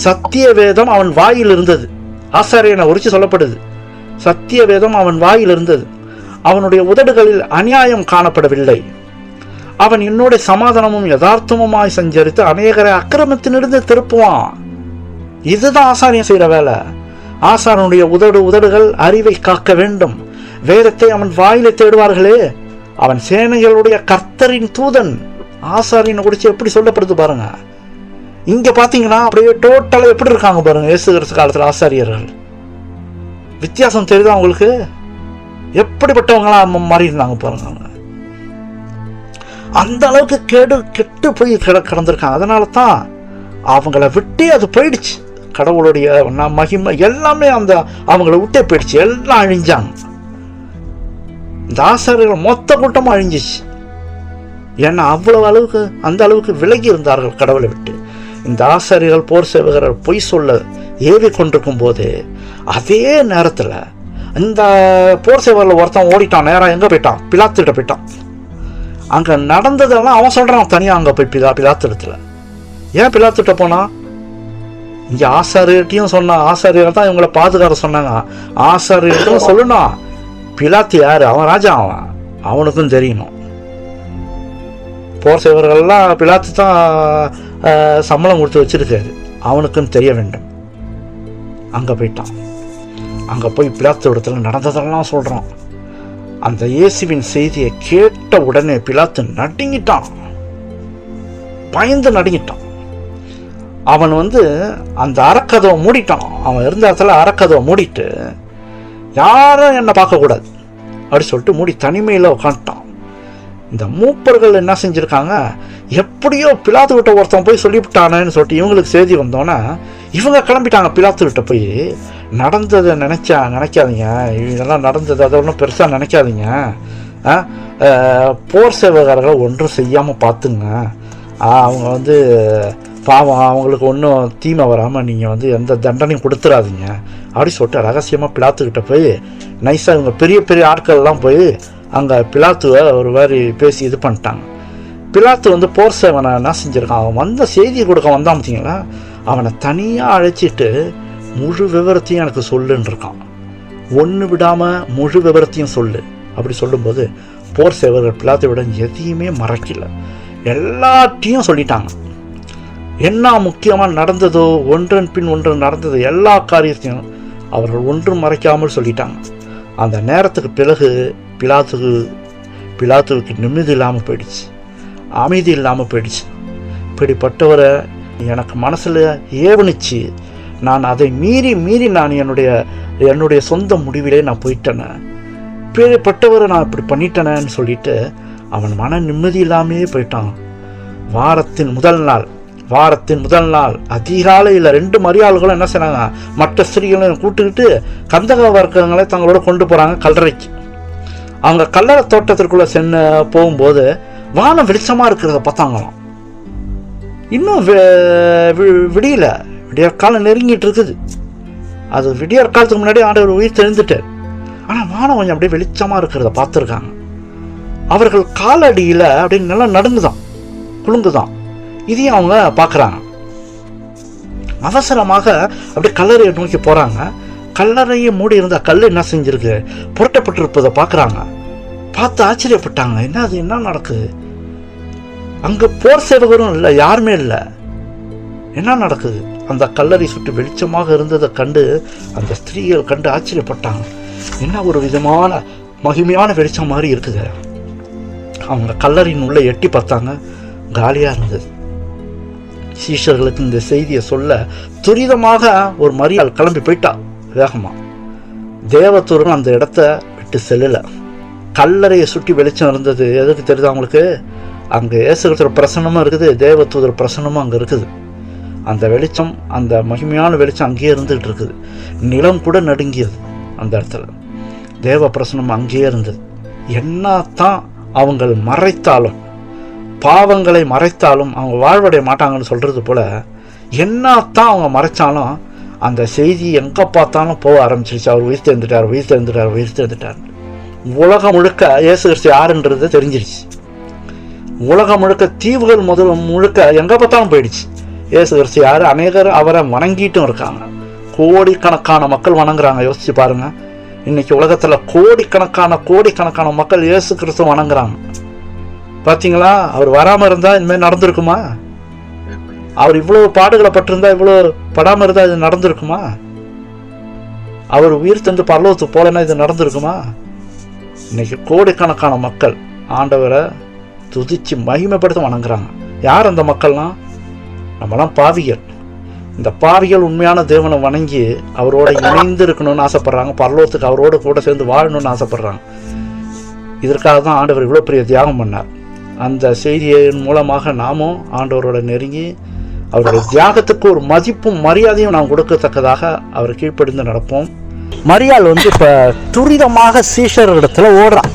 சத்திய வேதம் அவன் வாயில் இருந்தது. ஆசாரியனை உரிச்சு சொல்லப்படுது, சத்திய வேதம் அவன் வாயில் இருந்தது. அவனுடைய உதடுகளில் அநியாயம் காணப்படவில்லை. அவன் என்னுடைய சமாதானமும் யதார்த்தமுமாய் சஞ்சரித்து அநேகரை அக்கிரமத்தினிருந்து திருப்புவான். இதுதான் ஆசாரியன் செய்கிற வேலை. ஆசாரனுடைய உதடுகள் அறிவை காக்க வேண்டும். வேதத்தை அவன் வாயிலை தேடுவார்களே. அவன் சேனைகளுடைய கர்த்தரின் தூதன். ஆசாரியனை குறித்து எப்படி சொல்லப்படுது பாருங்க. இங்க பாத்தீங்கன்னா அப்படியே டோட்டலா எப்படி இருக்காங்க பாருங்க. இயேசு கிறிஸ்து காலத்துல ஆசாரியர்கள் வித்தியாசம் தெரியுதா அவங்களுக்கு? எப்படிப்பட்டவங்களா மாறி இருந்தாங்க பாருங்க. அந்த அளவுக்கு கெட்டு போய் கிடந்திருக்காங்க. அதனால தான் அவங்கள விட்டே அது போயிடுச்சு. கடவுளுடைய மகிமை எல்லாமே அந்த அவங்கள விட்டே போயிடுச்சு. எல்லாம் அழிஞ்சாங்க. இந்த ஆசாரியர்கள் மொத்த கூட்டமும் அழிஞ்சிச்சு. ஏன்னா அந்த அளவுக்கு விலகி இருந்தார்கள் கடவுளை விட்டு. இந்த ஆசாரியர்கள் போர் சேவகர்கள் பொய் சொல்ல ஏவி கொண்டிருக்கும் போது அதே நேரத்தில் இந்த போர் சேவகர்கள் ஒருத்தன் ஓடிட்டான். நேரம் எங்கே போயிட்டான்? பிலாத்துக்கிட்ட போயிட்டான். அங்கே நடந்ததெல்லாம் அவன் சொல்கிறான் தனியாக. அங்கே போய் பிலாத்திடத்துல ஏன் பிலாத்துக்கிட்ட போனான்? இங்கே ஆசாரியர்கிட்டையும் சொன்னான். ஆசாரியர்கள் தான் இவங்களை பாதுகாக்க சொன்னாங்க. ஆசாரியர்கிட்டையும் சொல்லணும், பிலாத்து யாரு? அவன் ராஜா. அவனுக்கும் தெரியணும். போர் சேவர்கள்லாம் பிலாத்து தான் சம்பளம் கொடுத்து வச்சிருக்காரு. அவனுக்கும் தெரிய வேண்டும். அங்கே போயிட்டான். அங்கே போய் பிலாத்து இடத்துல நடந்ததெல்லாம் சொல்கிறான். அந்த இயேசுவின் செய்தியை கேட்ட உடனே பிலாத்து நடுங்கிட்டான். பயந்து நடுங்கிட்டான். அவன் அந்த அறக்கதவை மூடிட்டான். அவன் இருந்த இடத்துல அறக்கதவை மூடிட்டு யாரும் என்னை பார்க்கக்கூடாது அப்படி சொல்லிட்டு மூடி தனிமையில் உட்காந்துட்டான். இந்த மூப்பர்கள் என்ன செஞ்சுருக்காங்க, எப்படியோ பிலாத்துக்கிட்ட ஒருத்தன் போய் சொல்லிவிட்டானேன்னு சொல்லிட்டு இவங்களுக்கு செய்தி வந்தோன்னே இவங்க கிளம்பிட்டாங்க. பிலாத்துக்கிட்ட போய் நடந்ததை நினைக்காதீங்க, இதெல்லாம் நடந்தது அதை ஒன்றும் பெருசாக நினைக்காதீங்க. போர் சேவகர்கள் ஒன்றும் செய்யாமல் பார்த்துங்க. அவங்க பாவம், அவங்களுக்கு ஒன்றும் தீமை வராமல் நீங்கள் எந்த தண்டனையும் கொடுத்துடாதீங்க அப்படி சொல்லிட்டு ரகசியமாக பிலாத்துக்கிட்ட போய் நைஸாக இவங்க பெரிய பெரிய ஆட்கள்லாம் போய் அங்கே பிலாத்துவை ஒரு மாதிரி பேசி இது பண்ணிட்டாங்க. பிலாத்து போர் சேவனை என்ன செஞ்சுருக்கான், அவன் வந்த செய்தியை கொடுக்க வந்தான் பார்த்தீங்களா, அவனை தனியாக அழைச்சிட்டு முழு விவரத்தையும் எனக்கு சொல்லுன்னு இருக்கான். ஒன்று விடாமல் முழு விவரத்தையும் சொல்லு அப்படி சொல்லும்போது போர் சேவர்கள் பிலாத்தை விட எதையுமே மறைக்கல, எல்லாத்தையும் சொல்லிட்டாங்க. என்ன முக்கியமாக நடந்ததோ ஒன்றன் பின் ஒன்று நடந்தது எல்லா காரியத்தையும் அவர்கள் ஒன்றும் மறைக்காமல் சொல்லிட்டாங்க. அந்த நேரத்துக்கு பிறகு பிலாத்துவுக்கு நிம்மதி இல்லாமல் போயிடுச்சு, அமைதி இல்லாமல் போயிடுச்சு. இப்படிப்பட்டவரை எனக்கு மனசில் ஏவனிச்சு நான் அதை மீறி நான் என்னுடைய சொந்த முடிவிலே நான் போயிட்டேனே, இப்படிப்பட்டவரை நான் இப்படி பண்ணிட்டேனேன்னு சொல்லிட்டு அவன் மன நிம்மதி இல்லாமே போயிட்டான். வாரத்தின் முதல் நாள் அதிகாலையில் 2 மரியாள்களும் என்ன செய்றாங்க, மற்ற ஸ்திரீகளும் கூட்டுக்கிட்டு கந்தக வர்க்கங்களை தங்களோட கொண்டு போகிறாங்க கல்லறைக்கு. அவங்க கல்லறை தோட்டத்திற்குள்ளே போகும்போது வானம் வெளிச்சமாக இருக்கிறத பார்த்தாங்களாம். இன்னும் விடியற்காலம் நெருங்கிட்டு இருக்குது. அது விடியற்காலத்துக்கு முன்னாடி ஆண்டவர் உயிர் தெரிந்துட்டார். ஆனால் வானம் கொஞ்சம் அப்படியே வெளிச்சமாக இருக்கிறத பார்த்துருக்காங்க. அவர்கள் காலடியில் அப்படின்னு நல்லா நடுங்குதான், குலுங்குதான். இதையும் அவங்க பார்க்குறாங்க. அவசரமாக அப்படியே கல்லறையை நோக்கி போகிறாங்க. கல்லறையை மூடி இருந்த கல் என்ன செஞ்சிருக்கு, புரட்டப்பட்டிருப்பதை பார்க்குறாங்க. பார்த்து ஆச்சரியப்பட்டாங்க, என்ன நடக்குது? அங்கே போர் சேவகரும் இல்லை, யாருமே இல்லை, என்ன நடக்குது? அந்த கல்லறை சுற்றி வெளிச்சமாக இருந்ததை கண்டு அந்த ஸ்திரீகள் கண்டு ஆச்சரியப்பட்டாங்க. என்ன ஒரு விதமான மகிமையான வெளிச்சம் மாதிரி இருக்குது. அவங்க கல்லறையின் உள்ள எட்டி பார்த்தாங்க, காலியாக இருந்தது. சீஷர்களுக்கு இந்த செய்தியை சொல்ல துரிதமாக ஒரு மரியாள் கிளம்பி போயிட்டா வேகமா. தேவதூதன் அந்த இடத்த விட்டு செல்லல. கல்லறையை சுற்றி வெளிச்சம் இருந்தது. எதுக்கு தெரியுது அவங்களுக்கு? அங்கே இயேசு கிறிஸ்து பிரசன்னமும் இருக்குது, தேவதூதர் பிரசன்னமும் அங்கே இருக்குது. அந்த வெளிச்சம், அந்த மகிமையான வெளிச்சம் அங்கேயே இருந்துகிட்டு இருக்குது. நிலம் கூட நடுங்கியது. அந்த இடத்துல தேவ பிரசனம் அங்கேயே இருந்தது. என்னத்தான் அவங்கள் மறைத்தாலும், பாவங்களை மறைத்தாலும் அவங்க வாழ்வடைய மாட்டாங்கன்னு சொல்கிறது போல், என்னத்தான் அவங்க மறைச்சாலும் அந்த செய்தி எங்கே பார்த்தாலும் போக ஆரம்பிச்சிருச்சு. அவர் உயிர் தெரிந்துட்டார், உயிர் தெரிந்துட்டார், உயிர் தெரிந்துட்டார். உலகம் முழுக்க இயேசு கிறிஸ்து யாருன்றது தெரிஞ்சிருச்சு. உலகம் முழுக்க, தீவுகள் முழுக்க எங்கே பார்த்தாலும் போயிடுச்சு இயேசு கிறிஸ்து யார். அநேகர் அவரை வணங்கிட்டும் இருக்காங்க. கோடிக்கணக்கான மக்கள் வணங்குறாங்க. யோசிச்சு பாருங்க, இன்னைக்கு உலகத்தில் கோடிக்கணக்கான மக்கள் இயேசு கிறிஸ்து வணங்குறாங்க. பார்த்தீங்களா? அவர் வராமல் இருந்தால் இனிமேல் நடந்திருக்குமா? அவர் இவ்வளோ பாடுகளை பட்டிருந்தா, இவ்வளோ படாமல் இருந்தால் இது நடந்திருக்குமா? அவர் உயிர் தந்து பரலோகத்துக்கு போலன்னா இது நடந்திருக்குமா? இன்னைக்கு கோடிக்கணக்கான மக்கள் ஆண்டவரை துதிச்சு மகிமைப்படுத்த வணங்குறாங்க. யார் அந்த மக்கள்லாம்? நம்மளாம் பாவிகள். இந்த பாவிகள் உண்மையான தேவனை வணங்கி அவரோட இணைந்து இருக்கணும்னு ஆசைப்படுறாங்க. பரலோகத்துக்கு அவரோட கூட சேர்ந்து வாழணும்னு ஆசைப்படுறாங்க. இதற்காக தான் ஆண்டவர் இவ்வளோ பெரிய தியாகம் பண்ணார். அந்த செய்தியின் மூலமாக நாமும் ஆண்டவரோட நெருங்கி அவருடைய தியாகத்துக்கு ஒரு மதிப்பும் மரியாதையும் நாம் கொடுக்கத்தக்கதாக அவர் கீழ்ப்படிந்து நடப்போம். மரியாள் இப்போ துரிதமாக சீஷர்களிடத்துல ஓடுறான்.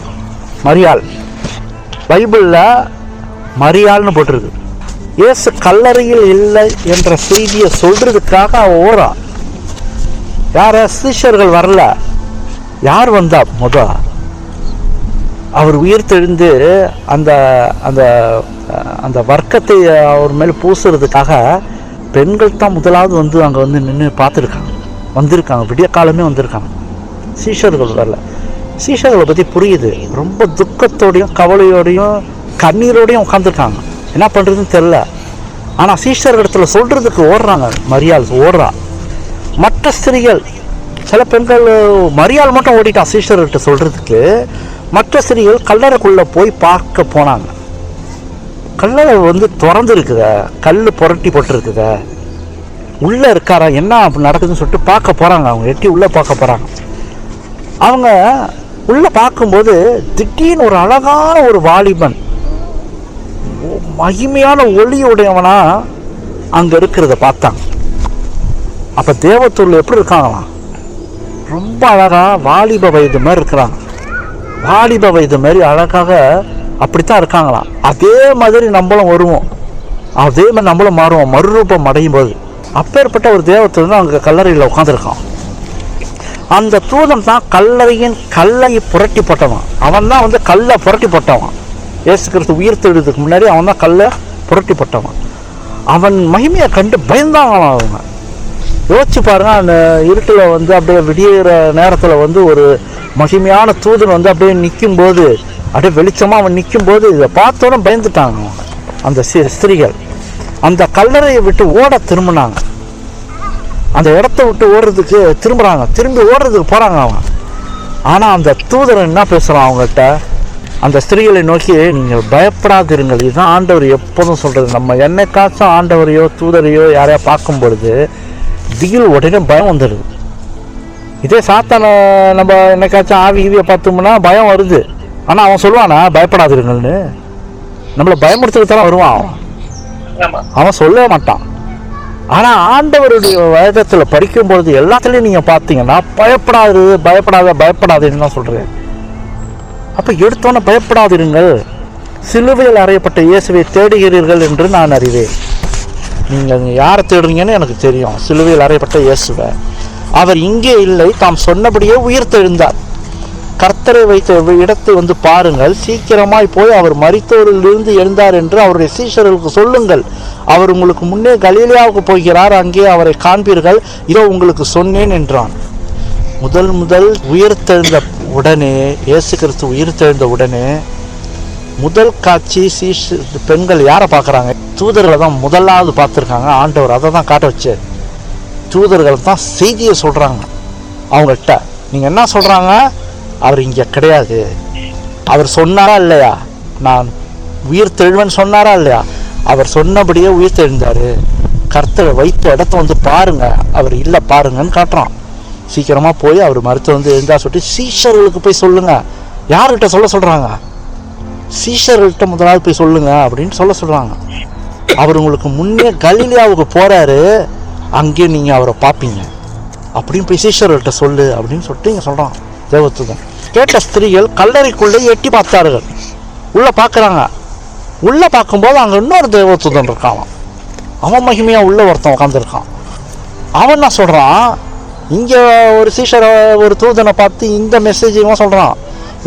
மரியாள் பைபிளில் மரியாள்னு போட்டிருக்கு. இயேசு கல்லறையில் இல்லை என்ற செய்தியை சொல்றதுக்காக அவ ஓடுறான். யார? சீஷர்கள் வரல. யார் வந்தா? அவர் உயிர் தெழுந்து அந்த அந்த அந்த வர்க்கத்தை அவர் மேலே பூசுறதுக்காக பெண்கள் தான் முதலாவது அங்கே நின்று பார்த்துருக்காங்க, வந்திருக்காங்க. விடிய காலமே வந்திருக்காங்க. சீஷர்கள் வரல. சீஷர்களை பற்றி புரியுது. ரொம்ப துக்கத்தோடையும் கவலையோடையும் கண்ணீரோடையும் உட்காந்துருக்காங்க. என்ன பண்ணுறதுன்னு தெரில. ஆனால் சீஷர்கள் இடத்துல சொல்கிறதுக்கு ஓடுறாங்க. மரியாள் ஓடுறா. மற்ற ஸ்திரீகள், சில பெண்கள், மரியாள் மட்டும் ஓடிட்டான் சீஷர்கிட்ட சொல்கிறதுக்கு. மற்ற ஸ்திரீகள் கல்லறைக்குள்ளே போய் பார்க்க போனாங்க. கல்லறை திறந்து இருக்குத, கல் புரட்டி போட்டுருக்குத, உள்ளே இருக்காரா, என்ன நடக்குதுன்னு சொல்லிட்டு பார்க்க போகிறாங்க. அவங்க எட்டி உள்ளே பார்க்க போகிறாங்க. அவங்க உள்ளே பார்க்கும்போது திடீர்னு ஒரு அழகான ஒரு வாலிபன், மகிமையான ஒளியுடையவனா அங்கே இருக்கிறத பார்த்தாங்க. அப்போ தேவத்தூரில் எப்படி இருக்காங்களாம்? ரொம்ப அழகாக வாலிப வயது மாதிரி இருக்கிறாங்க. வாலிப வயது மாதிரி அழகாக அப்படித்தான் இருக்காங்களாம். அதே மாதிரி நம்மளும் வருவோம், அதே மாதிரி நம்மளும் மாறுவோம் மறுரூபம் அடையும் போது. அப்பேற்பட்ட ஒரு தேவத்தூர் தான் அங்கே கல்லறையில் உட்காந்துருக்கான். அந்த தூதன் தான் கல்லறையின் கல்லை புரட்டி போட்டவன். அவன் தான் கல்லை புரட்டி போட்டவன். இயேசு கிறிஸ்து உயிர் தெழுதுக்கு முன்னாடி அவன் தான் கல்லை புரட்டி போட்டவன். அவன் மகிமையை கண்டு பயந்தாங்களாம் அவங்க. யோசிச்சு பாருங்க, அந்த இருட்டில் அப்படியே விடியிற நேரத்தில் ஒரு மகிமையான தூதன் அப்படியே நிற்கும்போது, அப்படியே வெளிச்சமாக அவன் நிற்கும்போது இதை பார்த்தோன்னே பயந்துட்டாங்க அந்த ஸ்திரீகள். அந்த கல்லறையை விட்டு ஓட திரும்பினாங்க. அந்த இடத்த விட்டு ஓடுறதுக்கு திரும்புகிறாங்க. திரும்பி ஓடுறதுக்கு போகிறாங்க அவன். ஆனால் அந்த தூதரன் என்ன பேசுகிறான் அவங்கள்ட்ட, அந்த ஸ்திரீகளை நோக்கி, நீங்கள் பயப்படாதிருங்கள். இதுதான் ஆண்டவர் எப்போதும் சொல்கிறது. நம்ம என்னைக்காச்சும் ஆண்டவரையோ தூதரையோ யாரையா பார்க்கும் பொழுது திகில் உடனே பயம் வந்துடுது. இதே சாத்தான நம்ம என்னைக்காச்சும் ஆவி ஈவியை பார்த்தோம்னா பயம் வருது. ஆனால் அவன் சொல்லுவானா பயப்படாதிருங்கள்னு? நம்மளை பயமுறுத்துறதுலாம் வருவான் அவன் சொல்லவே மாட்டான். ஆனால் ஆண்டவருடைய வேதத்தில் படிக்கும்பொழுது எல்லாத்துலேயும் நீங்கள் பார்த்தீங்கன்னா பயப்படாதுன்னு தான் சொல்கிறேன். அப்போ எடுத்தோன்னே பயப்படாதிருங்கள், சிலுவையில் அறையப்பட்ட இயேசுவை தேடுகிறீர்கள் என்று நான் அறிவேன். நீங்கள் யாரை தேடுறீங்கன்னு எனக்கு தெரியும். சிலுவையில் அறையப்பட்ட இயேசுவை. அவர் இங்கே இல்லை, தாம் சொன்னபடியே உயிர் தெழுந்தார். கர்த்தரை வைத்த இடத்தை பாருங்கள், சீக்கிரமாய் போய் அவர் மரித்தோரிலிருந்து எழுந்தார் என்று அவருடைய சீஷர்களுக்கு சொல்லுங்கள். அவர் உங்களுக்கு முன்னே கலிலேயாவுக்கு போகிறார், அங்கே அவரை காண்பீர்கள், இதோ உங்களுக்கு சொன்னேன் என்றான். முதல் உயிர்த்தெழுந்த உடனே, இயேசு கிறிஸ்து உயிர்த்தெழுந்த உடனே முதல் காட்சி பெண்கள் யாரை பார்க்குறாங்க? தூதர்களை தான் முதலாவது பார்த்துருக்காங்க. ஆண்டவர் அதை தான் காட்ட வச்சார். தூதர்கள் தான் செய்தியை சொல்கிறாங்க அவங்கள்ட்ட. நீங்கள் என்ன சொல்கிறாங்க? அவர் இங்கே கிடையாது. அவர் சொன்னாரா இல்லையா? நான் உயிர் தெழுவன் சொன்னாரா இல்லையா? அவர் சொன்னபடியே உயிர் தெழுந்தார். கர்த்தரை வைத்த இடத்த பாருங்க, அவர் இல்லை பாருங்கன்னு காட்டுறான். சீக்கிரமாக போய் அவர் மருத்துவ எழுந்தா சொல்லிட்டு சீஷர்களுக்கு போய் சொல்லுங்க. யார்கிட்ட சொல்ல சொல்கிறாங்க? சீஷர்கள்ட்ட முதலாவது போய் சொல்லுங்க அப்படின்னு சொல்ல சொல்கிறாங்க. அவர் உங்களுக்கு முன்னே கலிலியாவுக்கு போகிறாரு, அங்கே நீங்கள் அவரை பார்ப்பீங்க அப்படின்னு போய் சீஷர்கள்ட்ட சொல்லு அப்படின்னு சொல்லிட்டு இங்கே சொல்கிறான் தேவதூதன். கேட்ட ஸ்திரீகள் கல்லறைக்குள்ளே எட்டி பார்த்தார்கள். உள்ளே பார்க்குறாங்க. உள்ளே பார்க்கும்போது அங்கே இன்னொரு தேவதூதன் இருக்கான். அவன் மகிமையாக உள்ள ஒருத்தன் உட்காந்துருக்கான். அவன் என்ன சொல்கிறான், இங்கே ஒரு சீஷரை ஒரு தூதனை பார்த்து இந்த மெசேஜ் இவன் சொல்கிறான்.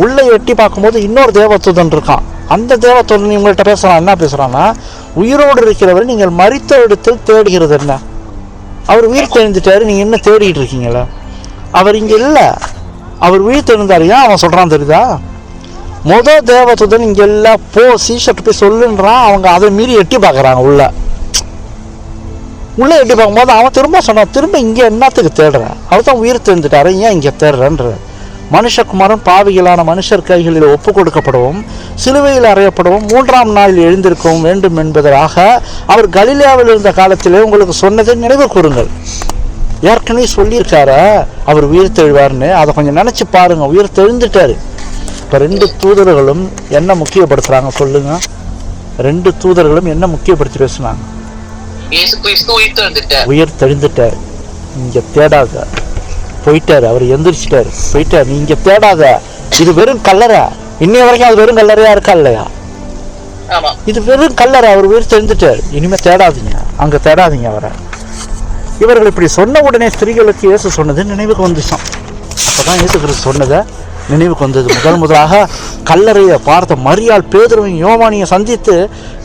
உள்ளே எட்டி பார்க்கும்போது இன்னொரு தேவதூதன் இருக்கான். அந்த தேவதூதன் இவங்கள்ட்ட பேசுகிறான். என்ன பேசுகிறான்னா, உயிரோடு இருக்கிறவரை நீங்கள் மரித்த இடத்தில் தேடுகிறது என்ன? அவர் உயிர் தெழுந்துட்டாரு, நீங்கள் என்ன தேடிட்டு இருக்கீங்களா? அவர் இங்கே இல்லை, அவர் உயிர் தெழுந்தார். ஏன் அவன் சொல்கிறான் தெரியுதா? முதல் தேவதூதன் இங்கே எல்லாம் போ சீஷர்ட்டு போய் சொல்லுன்றான். அவங்க அதை மீறி எட்டி பார்க்குறாங்க. உள்ளே எட்டி பார்க்கும்போது அவன் திரும்ப சொன்னான், திரும்ப இங்கே என்னத்துக்கு தேடுறேன்? அவர் தான் உயிர் தெழுந்துட்டாரு, ஏன் இங்கே தேடுறேன்ற. மனுஷகுமாரன் பாவிகளான மனுஷர் கைகளில் ஒப்பு கொடுக்கப்படவும் சிலுவையில் அறையப்படவும் 3ஆம் நாளில் எழுந்திருக்கவும் வேண்டும் என்பதற்காக அவர் கலிலியாவில் இருந்த காலத்திலே உங்களுக்கு சொன்னதை நினைவு கூறுங்கள். ஏற்கனவே சொல்லியிருக்காரு அவர் உயிர் தெழுவார்னு. அதை கொஞ்சம் நினச்சி பாருங்கள். உயிர் தெழுந்துட்டாரு. இப்போ 2 தூதர்களும் என்ன முக்கியப்படுத்துகிறாங்க சொல்லுங்க? 2 தூதர்களும் என்ன முக்கியப்படுத்தி பேசுனாங்க? உயிர் தெழுந்துட்டார், இங்கே தேடாத. போயிட்டாரு, அவர் எந்திரிச்சிட்டாரு, போயிட்டாரு, நீ இங்கே தேடாத. இது வெறும் கல்லறை. இன்னைய வரைக்கும் அது வெறும் கல்லறையா இருக்கா இல்லையா? இது வெறும் கல்லறை. அவர் உயிர் தெழுந்துட்டார், இனிமே தேடாதீங்க, அங்கே தேடாதீங்க அவரை. இவர்கள் இப்படி சொன்ன உடனே ஸ்திரீகளுக்கு இயேசு சொன்னது நினைவுக்கு வந்துச்சான். அப்போதான் இயேசு கிறிஸ்து சொன்னதை நினைவுக்கு வந்தது. முதலாக கல்லறையை பார்த்த மரியாள் பேதுருவையும் யோவானையும் சந்தித்து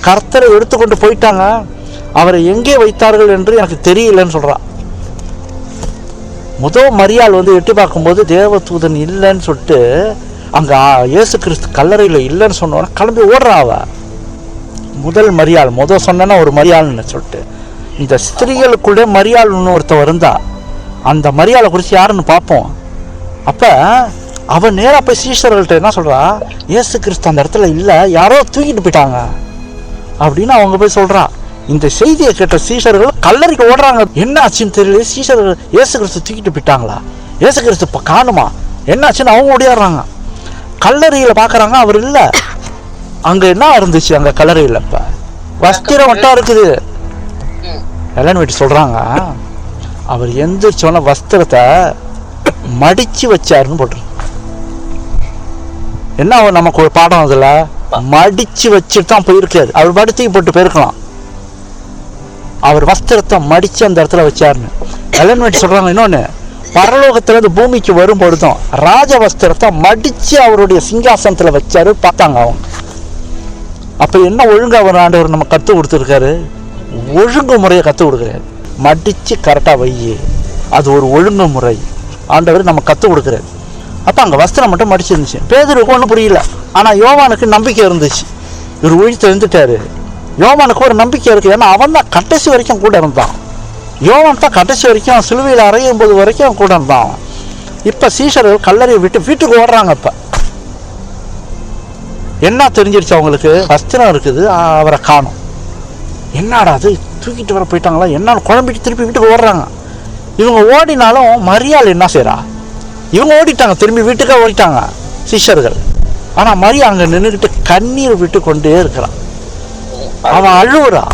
கர்த்தரை எடுத்துக்கொண்டு போயிட்டாங்க. அவரை எங்கே வைத்தார்கள் என்று எனக்கு தெரியலன்னு சொல்கிறான். மரியாள் எட்டி பார்க்கும்போது தேவதூதன் இல்லைன்னு சொல்லிட்டு அங்கே இயேசு கிறிஸ்து கல்லறையில் இல்லைன்னு சொன்னோன்னா கிளம்பி ஓடுறாவ. மரியாள் சொன்னா ஒரு மரியாள்னு சொல்லிட்டு இந்த ஸ்திரீகளுக்குள்ளே மரியாள் ஒருத்தர் இருந்தா. அந்த மரியாளை குறித்து யாருன்னு பார்ப்போம். அப்போ அவன் நேராக போய் சீஷர்கள்ட்ட என்ன சொல்கிறா, இயேசு கிறிஸ்து அந்த இடத்துல இல்லை, யாரோ தூக்கிட்டு போயிட்டாங்க அப்படின்னு அவங்க போய் சொல்கிறா. இந்த செய்தியை கேட்ட சீஷர்கள் கல்லறைக்கு ஓடுறாங்க. என்ன ஆச்சுன்னு தெரியல. சீஷர்கள் இயேசு கிறிஸ்து தூக்கிட்டு போயிட்டாங்களா, இயேசு கிறிஸ்து இப்போ காணுமா, என்ன ஆச்சுன்னு அவங்க ஓடிடுறாங்க. கல்லறையில் பார்க்குறாங்க, அவர் இல்லை. அங்கே என்ன இருந்துச்சு அங்கே கல்லறையில்? இப்போ வஸ்திரம் மட்டும் இருக்குது. எல்லாம் வீட்டு சொல்கிறாங்க, அவர் எந்திரிச்சோன்னா வஸ்திரத்தை மடித்து வச்சாருன்னு போட்டுரு. என்ன நமக்கு ஒரு பாடம் அதில், மடித்து வச்சுட்டு தான் போயிருக்காரு. அவர் படுத்தி போட்டு போயிருக்கலாம். அவர் வஸ்திரத்தை மடித்து அந்த இடத்துல வச்சாருன்னு எல்லாம் வீட்டு சொல்கிறாங்க. இன்னொன்று, பரலோகத்திலேருந்து பூமிக்கு வரும்பொழுதும் ராஜ வஸ்திரத்தை மடித்து அவருடைய சிங்காசனத்தில் வச்சாரு பார்த்தாங்க அவங்க. அப்போ என்ன ஒழுங்காக ஒரு ஆண்டவர் நம்ம கற்றுக் கொடுத்துருக்காரு, ஒழுங்கு முறையை கற்றுக் கொடுக்குறாரு. மடித்து கரெக்டாக வை, அது ஒரு ஒழுங்கு முறை ஆண்டவர் நம்ம கற்றுக் கொடுக்குறாரு. அப்போ அங்கே வஸ்திரம் மட்டும் மடிச்சு இருந்துச்சு. பேதுருக்கு ஒன்றும் புரியல. ஆனால் யோவானுக்கு நம்பிக்கை இருந்துச்சு, இவர் உயிர் தெரிஞ்சுட்டாரு. யோவானுக்கு ஒரு நம்பிக்கை இருக்குது, ஏன்னா அவன் தான் கடைசி வரைக்கும் கூட இருந்தான். யோவான் தான் கடைசி வரைக்கும் சிலுவையில் அறையும் போது வரைக்கும் கூட இருந்தான். இப்போ சீஷர்கள் கல்லறையை விட்டு வீட்டுக்கு ஓடுறாங்க. இப்போ என்ன தெரிஞ்சிருச்சு அவங்களுக்கு, வஸ்திரம் இருக்குது, அவரை காணும். என்னடா அது, தூக்கிட்டு வர போயிட்டாங்களா என்னன்னு குழம்பிட்டு திருப்பி வீட்டுக்கு ஓடுறாங்க. இவங்க ஓடினாலும் மரியாள் என்ன செய்கிறா, இவங்க ஓடிட்டாங்க, திரும்பி வீட்டுக்கே ஓடிட்டாங்க சீஷர்கள். ஆனால் மரியா அங்கே நின்றுக்கிட்டு கண்ணீர் விட்டு கொண்டே இருக்கிறான். அவன் அழுவுறா,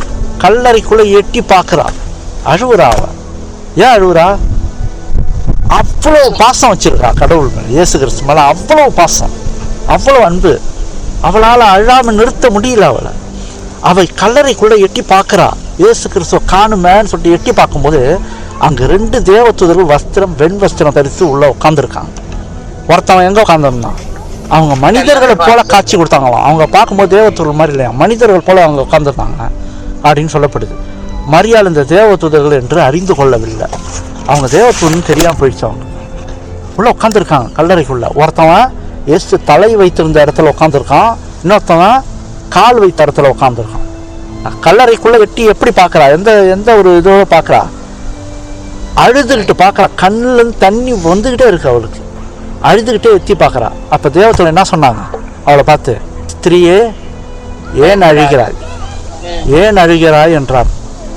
கல்லறைக்குள்ளே எட்டி பார்க்குறா, அழுவுறா. அவன் ஏன் அழுவுறா? அவ்வளோ பாசம் வச்சிருக்கா கடவுள் மேலே, இயேசு கிறிஸ்து மேலே அவ்வளோ பாசம், அவ்வளோ அன்பு. அவளால் அழாமல் நிறுத்த முடியல அவளை. அவள் கல்லறைக்குள்ளே எட்டி பார்க்குறா, இயேசு கிறிஸ்துவ காணுமேன்னு சொல்லிட்டு எட்டி பார்க்கும்போது அங்கே 2 தேவதூதர்கள் வஸ்திரம், வெண் வஸ்திரம் தரித்து உள்ளே உட்காந்துருக்காங்க. ஒருத்தவன் எங்கே உட்காந்துருந்தான், அவங்க மனிதர்களை போல காட்சி கொடுத்தாங்களாம். அவங்க பார்க்கும்போது தேவதூதர்கள் மாதிரி இல்லையா, மனிதர்கள் போல அவங்க உட்காந்துருந்தாங்க அப்படின்னு சொல்லப்படுது. மரியாள் இந்த தேவதூதர்கள் என்று அறிந்து கொள்ளவில்லை. அவங்க தேவதூதன் தெரியாமல் போயிடுச்சு. அவங்க உள்ளே உட்காந்துருக்காங்க கல்லறைக்குள்ளே. ஒருத்தவன் இயேசு தலை வைத்திருந்த இடத்துல உட்காந்துருக்கான், இன்னொருத்தவன் கால் வைத்த இடத்துல உட்காந்துருக்கான். கல்லறைக்குள்ளே எட்டி எப்படி பார்க்குறா, எந்த ஒரு இதோ பார்க்குறா, அழுதுகிட்டு பார்க்குறா. கண்ணில் தண்ணி வந்துக்கிட்டே இருக்கு அவளுக்கு, அழுதுகிட்டே எத்தி பார்க்குறா. அப்போ தேவதூதன் என்ன சொன்னாங்க அவளை பார்த்து, ஸ்திரீயே ஏன் அழுகிறாய், ஏன் அழுகிறாய் என்றார்.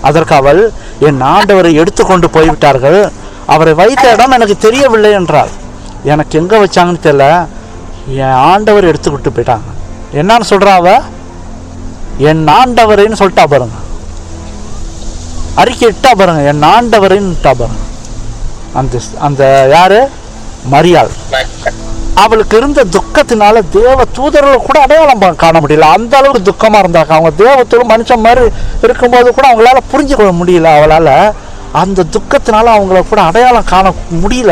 அதற்கு அவள், என் ஆண்டவரை எடுத்துக்கொண்டு போய்விட்டார்கள், அவரை வைத்த இடம் எனக்கு தெரியவில்லை என்றாள். எனக்கு எங்கே வச்சாங்கன்னு தெரியல, என் ஆண்டவர் எடுத்துக்கிட்டு போயிட்டாங்க. என்னான்னு சொல்கிறா அவ, என் ஆண்டவரைன்னு சொல்லிட்டா பாருங்க. அறிக்கையிட்டா பாருங்க, என் ஆண்டவரின்ட்டா பாருங்க. அந்த அந்த யாரு, மரியாள். அவளுக்கு இருந்த துக்கத்தினால தேவ தூதர்கள் கூட அடையாளம் காண முடியல. அந்த அளவுக்கு துக்கமா இருந்தாங்க. அவங்க தேவத்தோடு மனுஷன் மாதிரி இருக்கும்போது கூட அவங்களால புரிஞ்சுக்கொள்ள முடியல. அவளால் அந்த துக்கத்தினால அவங்கள கூட அடையாளம் காண முடியல.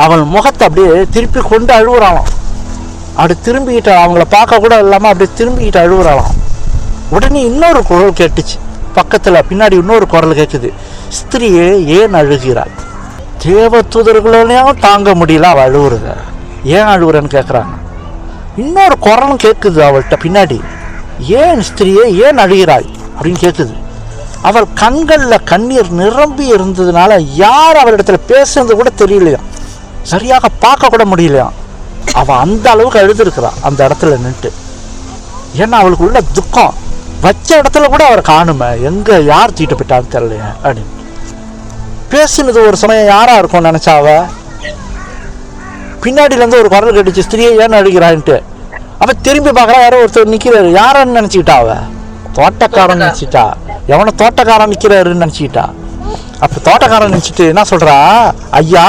அவள் முகத்தை அப்படியே திருப்பி கொண்டு அழுகுறாளாம். அப்படி திரும்பிக்கிட்ட அவங்கள பார்க்க கூட இல்லாமல் அப்படியே திரும்பிக்கிட்டு அழுகுறாளாம். உடனே இன்னொரு குரல் கேட்டுச்சு பக்கத்தில், பின்னாடி இன்னொரு குரல் கேட்குது, ஸ்திரியே ஏன் அழுகிறாள்? தேவ தூதர்களையும் தாங்க முடியல அவள் அழுகுறத, ஏன் அழுகுறன்னு கேட்குறாங்க. இன்னொரு குரலும் கேட்குது அவள்கிட்ட பின்னாடி, ஏன் ஸ்திரியே ஏன் அழுகிறாய் அப்படின்னு கேட்குது. அவள் கண்களில் கண்ணீர் நிரம்பி இருந்ததுனால யார் அவளிடத்துல பேசுறது கூட தெரியலையா, சரியாக பார்க்க கூட முடியலையா. அவள் அந்த அளவுக்கு அழுதுருக்கிறான் அந்த இடத்துல நின்றுட்டு. ஏன்னா அவளுக்கு உள்ள துக்கம் வச்ச இடத்துல கூட அவரை காணுமே, எங்கே யார் தூக்கிட்டு போயிட்டான்னு தெரியலையே அப்படின்னு. பேசினது ஒரு சமயம் யாரா இருக்கும் நினைச்சா, அவ பின்னாடியிலேருந்து ஒரு குரல் கேட்டுச்சு, ஸ்திரியை ஏன் அழுகிறான்ட்டு. அவ திரும்பி பார்க்குறா, யாரோ ஒருத்தர் நிற்கிறாரு. யாரான்னு நினச்சிக்கிட்டா, அவ தோட்டக்காரன் நினச்சிட்டா. எவனை தோட்டக்காரன் நிற்கிறாருன்னு நினச்சிக்கிட்டா. அப்போ தோட்டக்காரன் நினச்சிட்டு என்ன சொல்கிறா, ஐயா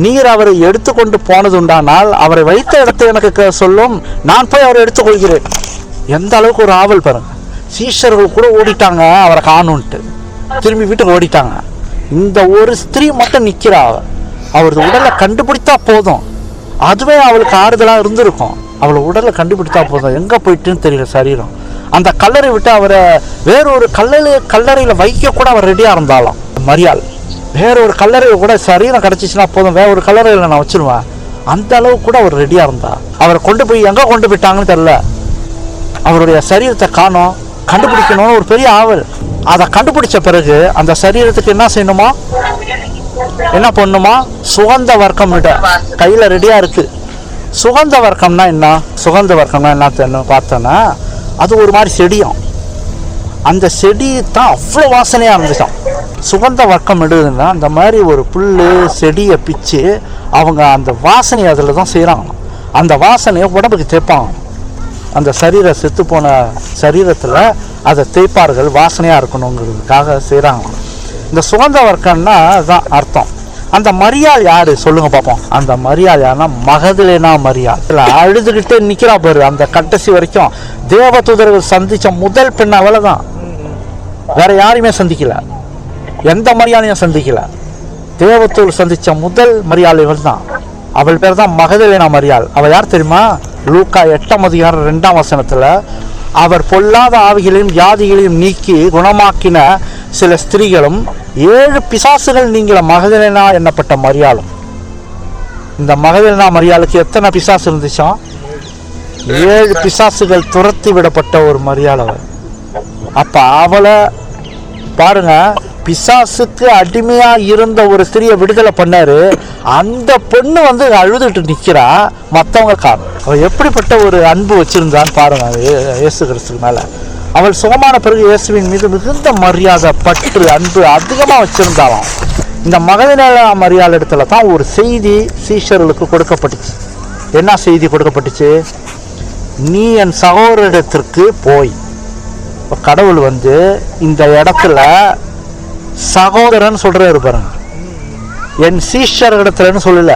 நீர் அவரை எடுத்துக்கொண்டு போனது உண்டானால் அவரை வைத்த இடத்தை எனக்கு சொல்லும், நான் போய் அவரை எடுத்துக்கொள்கிறேன். எந்த அளவுக்கு ஒரு ஆவல் பாருங்க. சீஷர்கள் கூட ஓடிட்டாங்க அவரை காணுன்ட்டு, திரும்பி வீட்டுக்கு ஓடிட்டாங்க. இந்த ஒரு ஸ்திரீ மட்டும் நிற்கிறா. அவரது உடலை கண்டுபிடித்தா போதும், அதுவே அவளுக்கு ஆறுதலாக இருந்திருக்கும். அவளை உடலை கண்டுபிடித்தா போதும், எங்கே போயிட்டுன்னு தெரியல சரீரம். அந்த கல்லறை விட்டு அவரை வேறொரு கல்லறையில் வைக்க கூட அவர் ரெடியாக இருந்தாலும் மரியாள். வேறொரு கல்லறையில் கூட சரீரம் கிடச்சிச்சுன்னா போதும், வேற ஒரு கல்லறையில் நான் வச்சிருவேன், அந்த அளவுக்கு கூட அவர் ரெடியாக இருந்தா. அவரை கொண்டு போய் எங்கே கொண்டு போயிட்டாங்கன்னு தெரியல. அவருடைய சரீரத்தை காணோம், கண்டுபிடிக்கணும்னு ஒரு பெரிய ஆவல். அதை கண்டுபிடிச்ச பிறகு அந்த சரீரத்துக்கு என்ன செய்யணுமா, என்ன பண்ணுமா, சுகந்த வர்க்கம் கையில் ரெடியாக இருக்குது. சுகந்த வர்க்கம்னா என்ன, சுகந்த வர்க்கம்னா என்ன பார்த்தோன்னா, அது ஒரு மாதிரி செடியும். அந்த செடி தான் அவ்வளோ வாசனையாக இருந்துச்சான். சுகந்த வர்க்கம் எடுதுன்னா அந்த மாதிரி ஒரு புல் செடியை பிச்சு அவங்க அந்த வாசனையை அதில் தான் செய்கிறாங்க. அந்த வாசனையை உடம்புக்கு தேய்ப்பாங்க. அந்த செத்து போன சரீரத்தில் அதை தேய்ப்பார்கள், வாசனையாக இருக்கணுங்கிறதுக்காக செய்கிறாங்க. இந்த சுகந்த வர்க்கம்னா அதுதான் அர்த்தம். அந்த மரியாள் யார் சொல்லுங்க பார்ப்போம். அந்த மரியாள் யாருன்னா மகதலேனா மரியாள். அழுதுகிட்டே நிற்கிறா பாரு. அந்த கடைசி வரைக்கும் தேவதூதர்கள் சந்தித்த முதல் பெண் அவளை தான், வேற யாரையுமே சந்திக்கல, எந்த மரியாதையும் சந்திக்கல. தேவதூதர் சந்தித்த முதல் மரியாள் இவள் தான். அவள் பேர் தான் மகதலேனா மரியாள். அவள் யார் தெரியுமா? லூக்கா 8:2 அவர் பொல்லாத ஆவிகளையும் வியாதிகளையும் நீக்கி குணமாக்கின சில ஸ்திரீகளும் 7 பிசாசுகள் நீங்கள மகதலேனா என்னப்பட்ட மரியாளும். இந்த மகதலேனா மரியாளுக்கு எத்தனை பிசாசு இருந்துச்சாம்? 7 பிசாசுகள் துரத்தி விடப்பட்ட ஒரு மரியாள் அவள். அப்ப அவளை பாருங்க, பிசாசுக்கு அடிமையா இருந்த ஒரு ஸ்திரியை விடுதலை பண்ணாரு. அந்த பொண்ணு வந்து அழுதுட்டு நிக்கிறா, மற்றவங்க காரணம். அவள் எப்படிப்பட்ட ஒரு அன்பு வச்சிருந்தான்னு பாருங்க இயேசு கிறிஸ்துக்கு மேல. அவள் சுகமான பிறகு இயேசுவின் மீது மிகுந்த மரியாதை, பற்று, அன்பு அதிகமாக வச்சிருந்தாலும் இந்த மகதலேனா மரியாள் இடத்துல தான் ஒரு செய்தி சீஷர்களுக்கு கொடுக்கப்பட்டுச்சு. என்ன செய்தி கொடுக்கப்பட்டுச்சு? நீ என் சகோதரத்திற்கு போய். கடவுள் வந்து இந்த இடத்துல சகோதரன் சொல்றாரு பாருங்க, என் சீஷர் இடத்துலன்னு சொல்லல,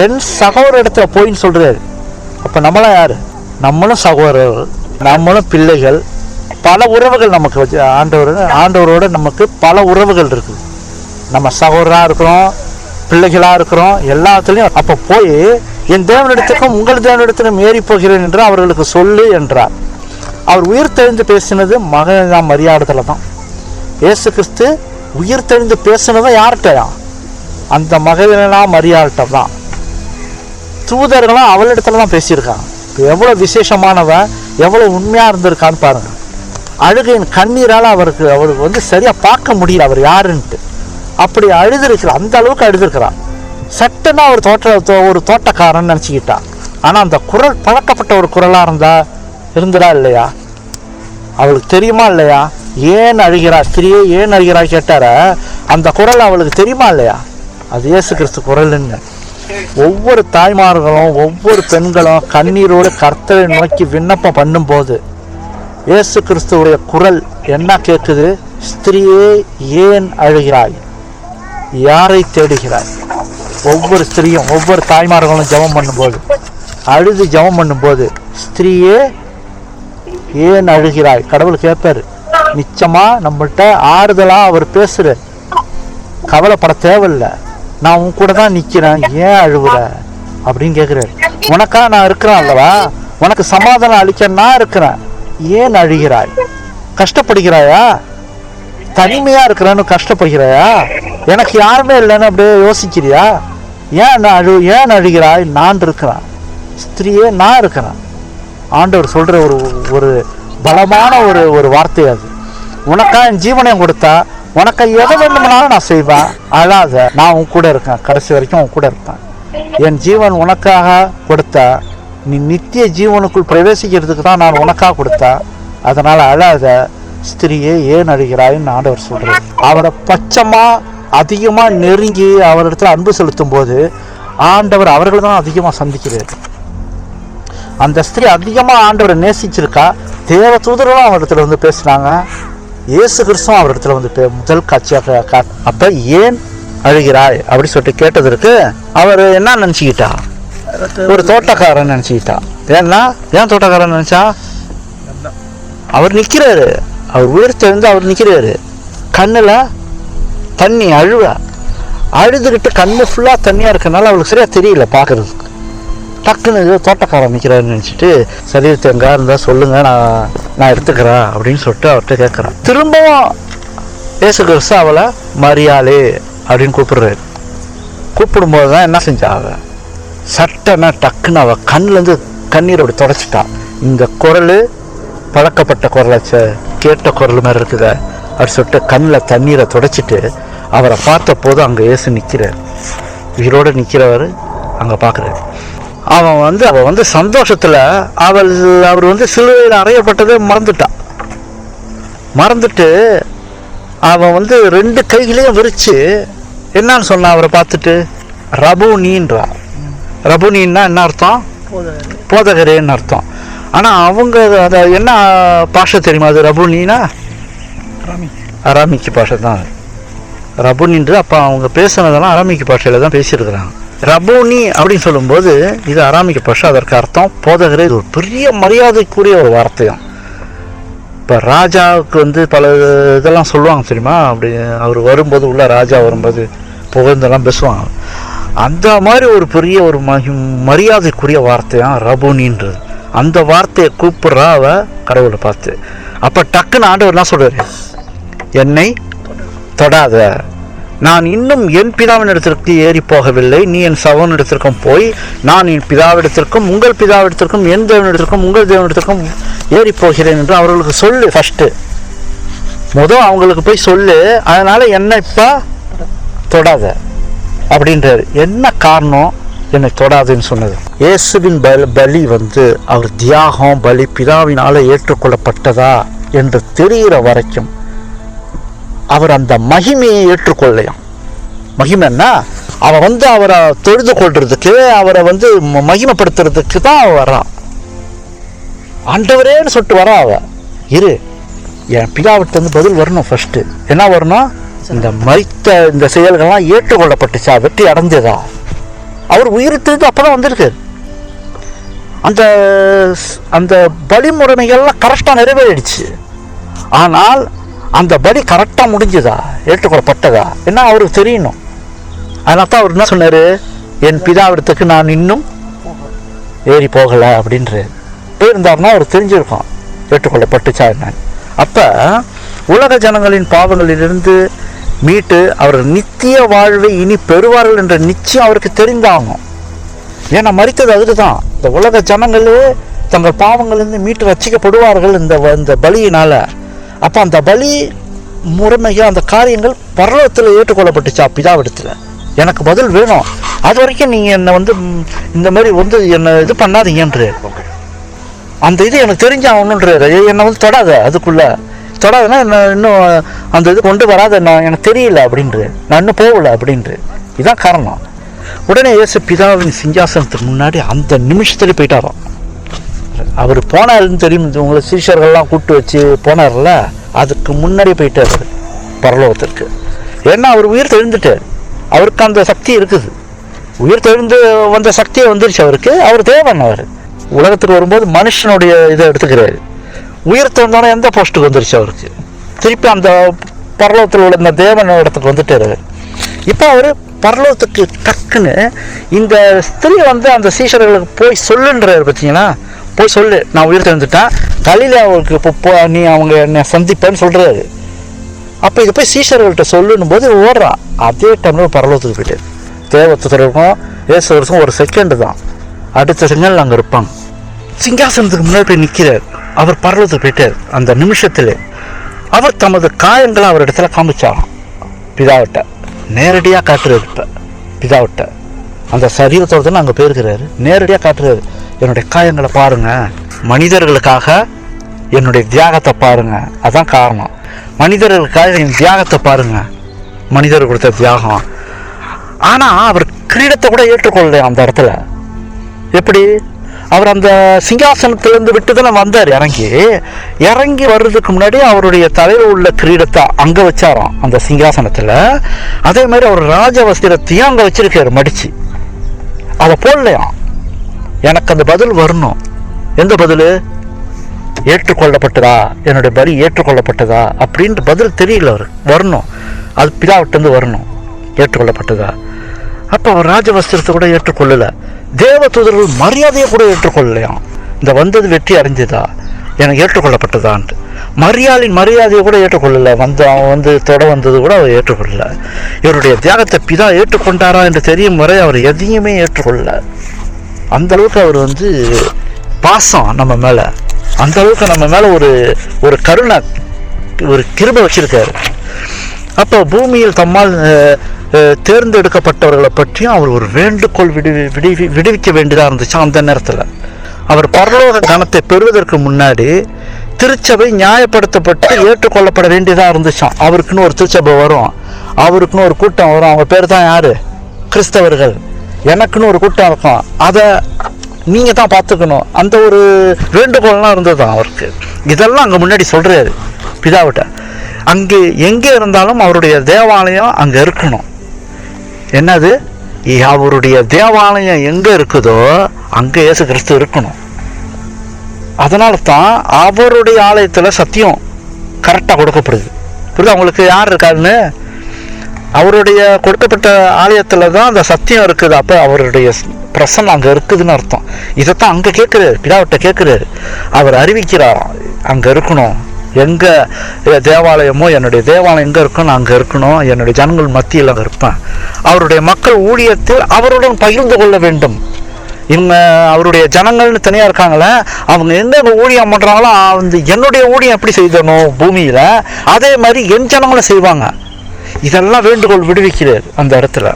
என் சகோதர இடத்துல போயின்னு சொல்றாரு. அப்ப நம்மளாம் யாரு? நம்மளும் சகோதரர்கள், நம்மளும் பிள்ளைகள். பல உறவுகள் நமக்கு வச்சு ஆண்டவரோட நமக்கு பல உறவுகள் இருக்குது. நம்ம சகோதரராக இருக்கிறோம், பிள்ளைகளாக இருக்கிறோம், எல்லாத்துலேயும். அப்போ போய் என் தேவனிடத்துக்கும் உங்கள் தேவனிடத்திலும் ஏறி போகிறேன் என்று அவர்களுக்கு சொல்லு என்றார். அவர் உயிர் தெளிந்து பேசினது மகதலேனா மரியாளிடத்துல தான். இயேசு கிறிஸ்து உயிர் தெளிந்து பேசினதும் யார்கிட்டயா? அந்த மகதலேனா மரியாள்கிட்ட தான். தூதர்களும் அவளிடத்துல தான் பேசியிருக்காங்க. எவ்வளோ விசேஷமானவன், எவ்வளோ உண்மையாக இருந்திருக்கான்னு பாருங்க. அழுகையின் கண்ணீரால் அவருக்கு வந்து சரியாக பார்க்க முடியல அவர் யாருன்ட்டு. அப்படி அழுதுருக்கிறார், அந்த அளவுக்கு அழுதுருக்கிறான். சட்டுன்னா ஒரு தோட்டக்காரன் நினச்சிக்கிட்டா. ஆனால் அந்த குரல் பழக்கப்பட்ட ஒரு குரலாக இருந்துடா இல்லையா? அவளுக்கு தெரியுமா இல்லையா? ஏன் அழுகிறா ஸ்திரியே, ஏன் அழுகிறா கேட்டார, அந்த குரல் அவளுக்கு தெரியுமா இல்லையா? அது இயேசு கிறிஸ்து குரல்னு. ஒவ்வொரு தாய்மார்களும் ஒவ்வொரு பெண்களும் கண்ணீரோடு கர்த்தரை நோக்கி விண்ணப்பம் பண்ணும்போது இயேசு கிறிஸ்துவுடைய குரல் என்ன கேட்குது? ஸ்திரியே ஏன் அழுகிறாய், யாரை தேடுகிறாய்? ஒவ்வொரு ஸ்திரியும், ஒவ்வொரு தாய்மார்களும் ஜெபம் பண்ணும்போது, அழுது ஜெபம் பண்ணும்போது, ஸ்திரியே ஏன் அழுகிறாய், கடவுள் கேட்பாரு. நிச்சயமா நம்மள்கிட்ட ஆறுதலாக அவர் பேசுகிறார். கவலைப்பட தேவையில்லை, நான் உன் கூட தான் நிற்கிறேன், ஏன் அழுகுற அப்படின்னு கேட்குறாரு. உனக்கா நான் இருக்கிறேன் அல்லவா, உனக்கு சமாதானம் அளிக்க நான் இருக்கிறேன், ஏன் அழுகிறாய்? கஷ்டப்படுகிறாயா? தனிமையாக இருக்கிறேன்னு கஷ்டப்படுகிறாயா? எனக்கு யாருமே இல்லைன்னு அப்படியே யோசிக்கிறியா? ஏன் அழுகிறாய்? நான் இருக்கிறேன், ஸ்திரியே நான் இருக்கிறேன். ஆண்டவர் சொல்கிற ஒரு பலமான ஒரு வார்த்தை அது. உனக்கா என் ஜீவனையும் கொடுத்தா, உனக்கு எதை வேண்டுமானாலும் நான் செய்வேன், அழாத, நான் உன் கூட இருக்கேன், கடைசி வரைக்கும் உன் கூட இருப்பேன். என் ஜீவன் உனக்காக கொடுத்தா, நீ நித்திய ஜீவனுக்குள் பிரவேசிக்கிறதுக்கு தான் நான் உனக்காக கொடுத்தா, அதனால் அழாத, ஸ்திரியே ஏன் அழுகிறாயின்னு ஆண்டவர் சொல்கிறார். அவரை பச்சமாக அதிகமாக நெருங்கி அவரிடத்துல அன்பு செலுத்தும் போது ஆண்டவர் அவர்கள் தான் அதிகமாக சந்திக்கிறார். அந்த ஸ்திரீ அதிகமாக ஆண்டவரை நேசிச்சிருக்கா. தேவ தூதர்களும் அவரிடத்துல வந்து பேசுனாங்க, இயேசு கிறிஸ்துவும் அவரிடத்துல வந்து முதல் காட்சியாக. அப்போ ஏன் அழுகிறாய் அப்படி சொல்லிட்டு கேட்டதற்கு அவர் என்ன நினச்சிக்கிட்டா? ஒரு தோட்டக்காரன் நினச்சிக்கிட்டா. ஏன் தோட்டக்காரன் நினச்சா? அவர் நிற்கிறாரு, அவர் உயிர் தெரிந்து அவர் நிற்கிறாரு, கண்ணில் தண்ணி அழுதுகிட்டு கண்ணு ஃபுல்லாக தண்ணியாக இருக்கனால அவளுக்கு சரியாக தெரியல பார்க்குறதுக்கு. டக்குன்னு தோட்டக்காரன் நிற்கிறாருன்னு நினச்சிட்டு, சரி எங்கே இருந்தால் சொல்லுங்கள், நான் எடுத்துக்கிறேன் அப்படின்னு சொல்லிட்டு அவர்கிட்ட கேட்குறான். திரும்பவும் இயேசு கிறிஸ்து அவளை மரியாளே அப்படின்னு கூப்பிடுறாரு. கூப்பிடும்போது தான் என்ன செஞ்சா? அவள் சட்டனா டக்குன்னு அவள் கண்ணிலேருந்து கண்ணீர் அப்படி தொடச்சிட்டான். இந்த குரல் பழக்கப்பட்ட குரலாச்ச, கேட்ட குரல் மாதிரி இருக்குத அப்படி சொல்லிட்டு கண்ணில் தண்ணீரை தொடச்சிட்டு அவரை பார்த்த போது அங்கே இயேசு நிற்கிறார், உயிரோடு நிற்கிறவர் அங்கே பார்க்குறாரு. அவள் வந்து சந்தோஷத்தில் அவர் வந்து சிலுவையில் அறையப்பட்டதே மறந்துட்டு அவன் வந்து 2 கைகளையும் விரித்து என்னான்னு சொன்னான் அவரை பார்த்துட்டு? ரபூனின்றா. ரபூனின்னா என்ன அர்த்தம்? போதகரேன்னு அர்த்தம். ஆனால் அவங்க அதை என்ன பாஷை தெரியுமா? அது ரபூனின்னா அராமிக்கு பாஷை தான். ரபூனின்றது அப்போ அவங்க பேசுனதெல்லாம் அராமிக்கு பாஷையில் தான் பேசியிருக்கிறாங்க. ரபூனி அப்படின்னு சொல்லும்போது இது அராமிக்கு பாஷை, அதற்கு அர்த்தம் போதகரே. இது ஒரு பெரிய மரியாதைக்குரிய ஒரு வார்த்தையும். இப்போ ராஜாவுக்கு வந்து பல இதெல்லாம் சொல்லுவாங்க தெரியுமா? அப்படி அவர் வரும்போது உள்ள ராஜா வரும்போது புகழ்ந்தெல்லாம் பேசுவாங்க. அந்த மாதிரி ஒரு பெரிய ஒரு மரியாதைக்குரிய வார்த்தையாக ரபூனின்றது. அந்த வார்த்தையை கூப்பிட்றா அவ கடவுளை பார்த்து. அப்போ டக்குன்னு ஆண்டவர் என்ன சொல்கிறாரு? என்னை தொடாத, நான் இன்னும் என் பிதாவினிடத்திற்கு ஏறி போகவில்லை, நீ என் சகோதரனிடத்திற்கும் போய் நான் என் பிதாவிடத்திற்கும் உங்கள் பிதாவிடத்திற்கும் என் தேவனிடத்திற்கும் உங்கள் தேவனிடத்திற்கும் ஏறி போகிறேன் என்று அவர்களுக்கு சொல்லு. ஃபஸ்ட்டு அவங்களுக்கு போய் சொல்லு, அதனால் என்னை இப்போ தொடாத அப்படின்றாரு. என்ன காரணம் என்னை தொடாதுன்னு சொன்னது? இயேசுவின் பலி வந்து அவர் தியாகம் பலி பிதாவினால் ஏற்றுக்கொள்ளப்பட்டதா என்று தெரிகிற வரைக்கும் அவர் அந்த மகிமையை ஏற்றுக்கொள்ளையாம். மகிமைன்னா அவன் வந்து அவரை தொழுது கொள்றதுக்கு, அவரை வந்து மகிமைப்படுத்துறதுக்கு தான் அவ வரான். ஆண்டவரேன்னு சொல்லிட்டு வரா. அவ இரு, என் பிதாவிட்ட வந்து பதில் வரணும். ஃபர்ஸ்ட் என்ன வரணும்? இந்த மரித்த இந்த செயல்கள்லாம் ஏற்றுக்கொள்ளப்பட்டுச்சா, வெற்றி அடைஞ்சதா, அவர் உயிர்த்தது அப்பதான் வந்திருக்காரு. அந்த அந்த பலி முறைமைகள்லாம் கரெக்டாக நிறைவேறிடுச்சு. ஆனால் அந்த பலி கரெக்டாக முடிஞ்சதா, ஏற்றுக்கொள்ளப்பட்டதா என்ன அவருக்கு தெரியணும். அதனால தான் அவர் என்ன சொன்னார்? என் பிதாவிடத்துக்கு நான் இன்னும் ஏறி போகலை அப்படின்றது இருந்தார்னா அவர் தெரிஞ்சிருக்கோம் ஏற்றுக்கொள்ளப்பட்டுச்சா என்னன்னு. அப்போ உலக ஜனங்களின் பாவங்களிலிருந்து மீட்டு அவர் நித்திய வாழ்வை இனி பெறுவார்கள் என்ற நிச்சயம் அவருக்கு தெரிந்தாகணும். ஏன்னா மரித்தது அதுக்கு தான். இந்த உலக ஜனங்களே தங்கள் பாவங்களிலிருந்து மீட்டு ரட்சிக்கப்படுவார்கள் இந்த பலியினால். அப்போ அந்த பலி முறைமையாக அந்த காரியங்கள் பரலோகத்தில் ஏற்றுக்கொள்ளப்பட்டுச்சா பிதாவிடத்தில். எனக்கு பதில் வேணும், அது வரைக்கும் நீங்கள் என்னை வந்து இந்த மாதிரி வந்து என்னை இது பண்ணாதீங்கன்று அந்த இது எனக்கு தெரிஞ்சாகணுன்றாரு. என்னை வந்து தொடாத, அதுக்குள்ளே தொடாதுன்னா என்ன இன்னும் அந்த இது கொண்டு வராத, நான் எனக்கு தெரியல அப்படின்று, நான் இன்னும் போகலை அப்படின்று. இதுதான் காரணம். உடனே இயேசு பிதாவின் சிங்காசனத்துக்கு முன்னாடி அந்த நிமிஷத்துல போயிட்டாராம். அவர் போனாருன்னு தெரியும், உங்களை சீஷர்கள்லாம் கூப்பிட்டு வச்சு போனார்ல, அதுக்கு முன்னாடி போயிட்டார் பரலோகத்திற்கு. ஏன்னா அவர் உயிர் தெழுந்துட்டார், அவருக்கு அந்த சக்தி இருக்குது. உயிர் தெழுந்து வந்த சக்தியை வந்துருச்சு அவருக்கு. அவர் தேவன். அவர் உலகத்துக்கு வரும்போது மனுஷனுடைய இதை எடுத்துக்கிறாரு. உயிர் தெழுந்தோன்னே எந்த போஸ்ட்டுக்கு வந்துருச்சு அவருக்கு? திருப்பி அந்த பரலோகத்தில் உள்ள இந்த தேவன் இடத்துக்கு வந்துட்டார். இப்போ அவர் பரலோகத்துக்கு டக்குன்னு இந்த ஸ்திரீ அந்த சீஷர்களுக்கு போய் சொல்லுன்றாரு. பார்த்தீங்கன்னா, போய் சொல்லு, நான் உயிர் தெழுந்துட்டேன், கலிலேயாவுக்கு இப்போ நீ அவங்க என்னை சந்திப்பேன்னு சொல்கிறாரு. அப்போ இதை போய் சீஷர்கள்ட்ட சொல்லுன்னும் போது ஓடுறான். அதே டைமில் பரலோகத்துக்கு போயிட்டார். தேவதூதருக்கும் இயேசுவருக்கும் ஒரு செகண்டு தான், அடுத்த செகண்ட் அங்கே இருப்பாங்க. சிங்காசனத்துக்கு முன்னாடி போய் நிற்கிறார். அவர் பரலோகத்துக்கு போயிட்டார். அந்த நிமிஷத்தில் அவர் தமது காயங்களை அவர் இடத்துல காமிச்சாராம். பிதாவிட்ட நேரடியாக காட்டுறாரு. இப்போ பிதாவிட்ட அந்த சரீரத்தோடு தானே அங்கே போயிருக்கிறாரு, நேரடியாக காட்டுறாரு. என்னுடைய காயங்களை பாருங்கள், மனிதர்களுக்காக என்னுடைய தியாகத்தை பாருங்கள், அதான் காரணம். மனிதர்களுக்காக என் தியாகத்தை பாருங்கள், மனிதர்கள் கொடுத்த தியாகம். ஆனால் அவர் கிரீடத்தை கூட ஏற்றுக்கொள்ளல அந்த இடத்துல. எப்படி? அவர் அந்த சிங்காசனத்திலேருந்து விட்டு தானே வந்தார். இறங்கி வர்றதுக்கு முன்னாடி அவருடைய தலையில் உள்ள கிரீடத்தை அங்கே வச்சாராம் அந்த சிங்காசனத்தில். அதே மாதிரி அவர் ராஜ வஸ்திரத்தையும் அங்கே வச்சிருக்காரு மடித்து. அதை போடலையாம். எனக்கு அந்த பதில் வரணும். எந்த பதில்? ஏற்றுக்கொள்ளப்பட்டதா, என்னுடைய பலி ஏற்றுக்கொள்ளப்பட்டதா அப்படின்ற பதில் தெரியல. அவர் வரணும், அது பிதாவிட்டேருந்து வரணும், ஏற்றுக்கொள்ளப்பட்டதா. அப்போ அவர் ராஜ வஸ்திரத்தை கூட ஏற்றுக்கொள்ளலை. தேவ தூதர்கள் மரியாதையை கூட ஏற்றுக்கொள்ளலையாம். இந்த வந்தது வெற்றி அடைஞ்சதா, எனக்கு ஏற்றுக்கொள்ளப்பட்டதான்ட்டு மரியாதையின் மரியாதையை கூட ஏற்றுக்கொள்ளலை. அவன் தொட வந்தது கூட அவர் ஏற்றுக்கொள்ளலை. இவருடைய தியாகத்தை பிதா ஏற்றுக்கொண்டாரா என்று தெரியும் வரை அவர் எதையுமே ஏற்றுக்கொள்ளல. அந்த அளவுக்கு அவர் பாசம் நம்ம மேலே, அந்த அளவுக்கு நம்ம மேலே ஒரு கருணை, ஒரு கிருபை வச்சிருக்காரு. அப்போ பூமியில் தம்மால் தேர்ந்தெடுக்கப்பட்டவர்களை பற்றியும் அவர் ஒரு வேண்டுகோள் விடுவிக்க வேண்டியதாக இருந்துச்சு. அந்த நேரத்தில் அவர் பரலோக கணத்தை பெறுவதற்கு முன்னாடி திருச்சபை நியாயப்படுத்தப்பட்டு ஏற்றுக்கொள்ளப்பட வேண்டியதாக இருந்துச்சான். அவருக்குன்னு ஒரு திருச்சபை வரும், அவருக்குன்னு ஒரு கூட்டம் வரும். அவங்க பேர் தான் யார்? கிறிஸ்தவர்கள். எனக்குன்னு ஒரு கூட்டம் இருக்கும், அதை நீங்கள் தான் பார்த்துக்கணும். அந்த ஒரு வேண்டுகோள்லாம் இருந்தது தான் அவருக்கு. இதெல்லாம் அங்கே முன்னாடி சொல்கிறாரு பிதாவிட்ட. அங்கே எங்கே இருந்தாலும் அவருடைய தேவாலயம் அங்கே இருக்கணும். என்னது? அவருடைய தேவாலயம் எங்கே இருக்குதோ அங்கே இயேசு கிறிஸ்து இருக்கணும். அதனால தான் அவருடைய ஆலயத்தில் சத்தியம் கரெக்டாக கொடுக்கப்படுது. புரியுது அவங்களுக்கு? யார் இருக்காருன்னு அவருடைய கொடுக்கப்பட்ட ஆலயத்தில் தான் அந்த சத்தியம் இருக்குது. அப்போ அவருடைய பிரசன்னம் அங்கே இருக்குதுன்னு அர்த்தம். இதைத்தான் அங்கே கேட்குறாரு, பிதாவிட்ட கேட்குறாரு. அவர் அறிவிக்கிறாராம், அங்கே இருக்கணும். எங்கே தேவாலயமோ, என்னுடைய தேவாலயம் எங்கே இருக்கணும், அங்கே இருக்கணும். என்னுடைய ஜனங்கள் மத்தியில் அங்கே இருப்பேன். அவருடைய மக்கள் ஊழியத்தில் அவருடன் பகிர்ந்து கொள்ள வேண்டும். இவங்க அவருடைய ஜனங்கள்னு தனியாக இருக்காங்களே, அவங்க எந்த ஊழியம் பண்ணுறாங்களோ என்னுடைய ஊழியம் எப்படி செய்தணும் பூமியில், அதே மாதிரி என் ஜனங்களும் செய்வாங்க. இதெல்லாம் வேண்டுகோள் விடுவிக்கிறார் அந்த இடத்துல.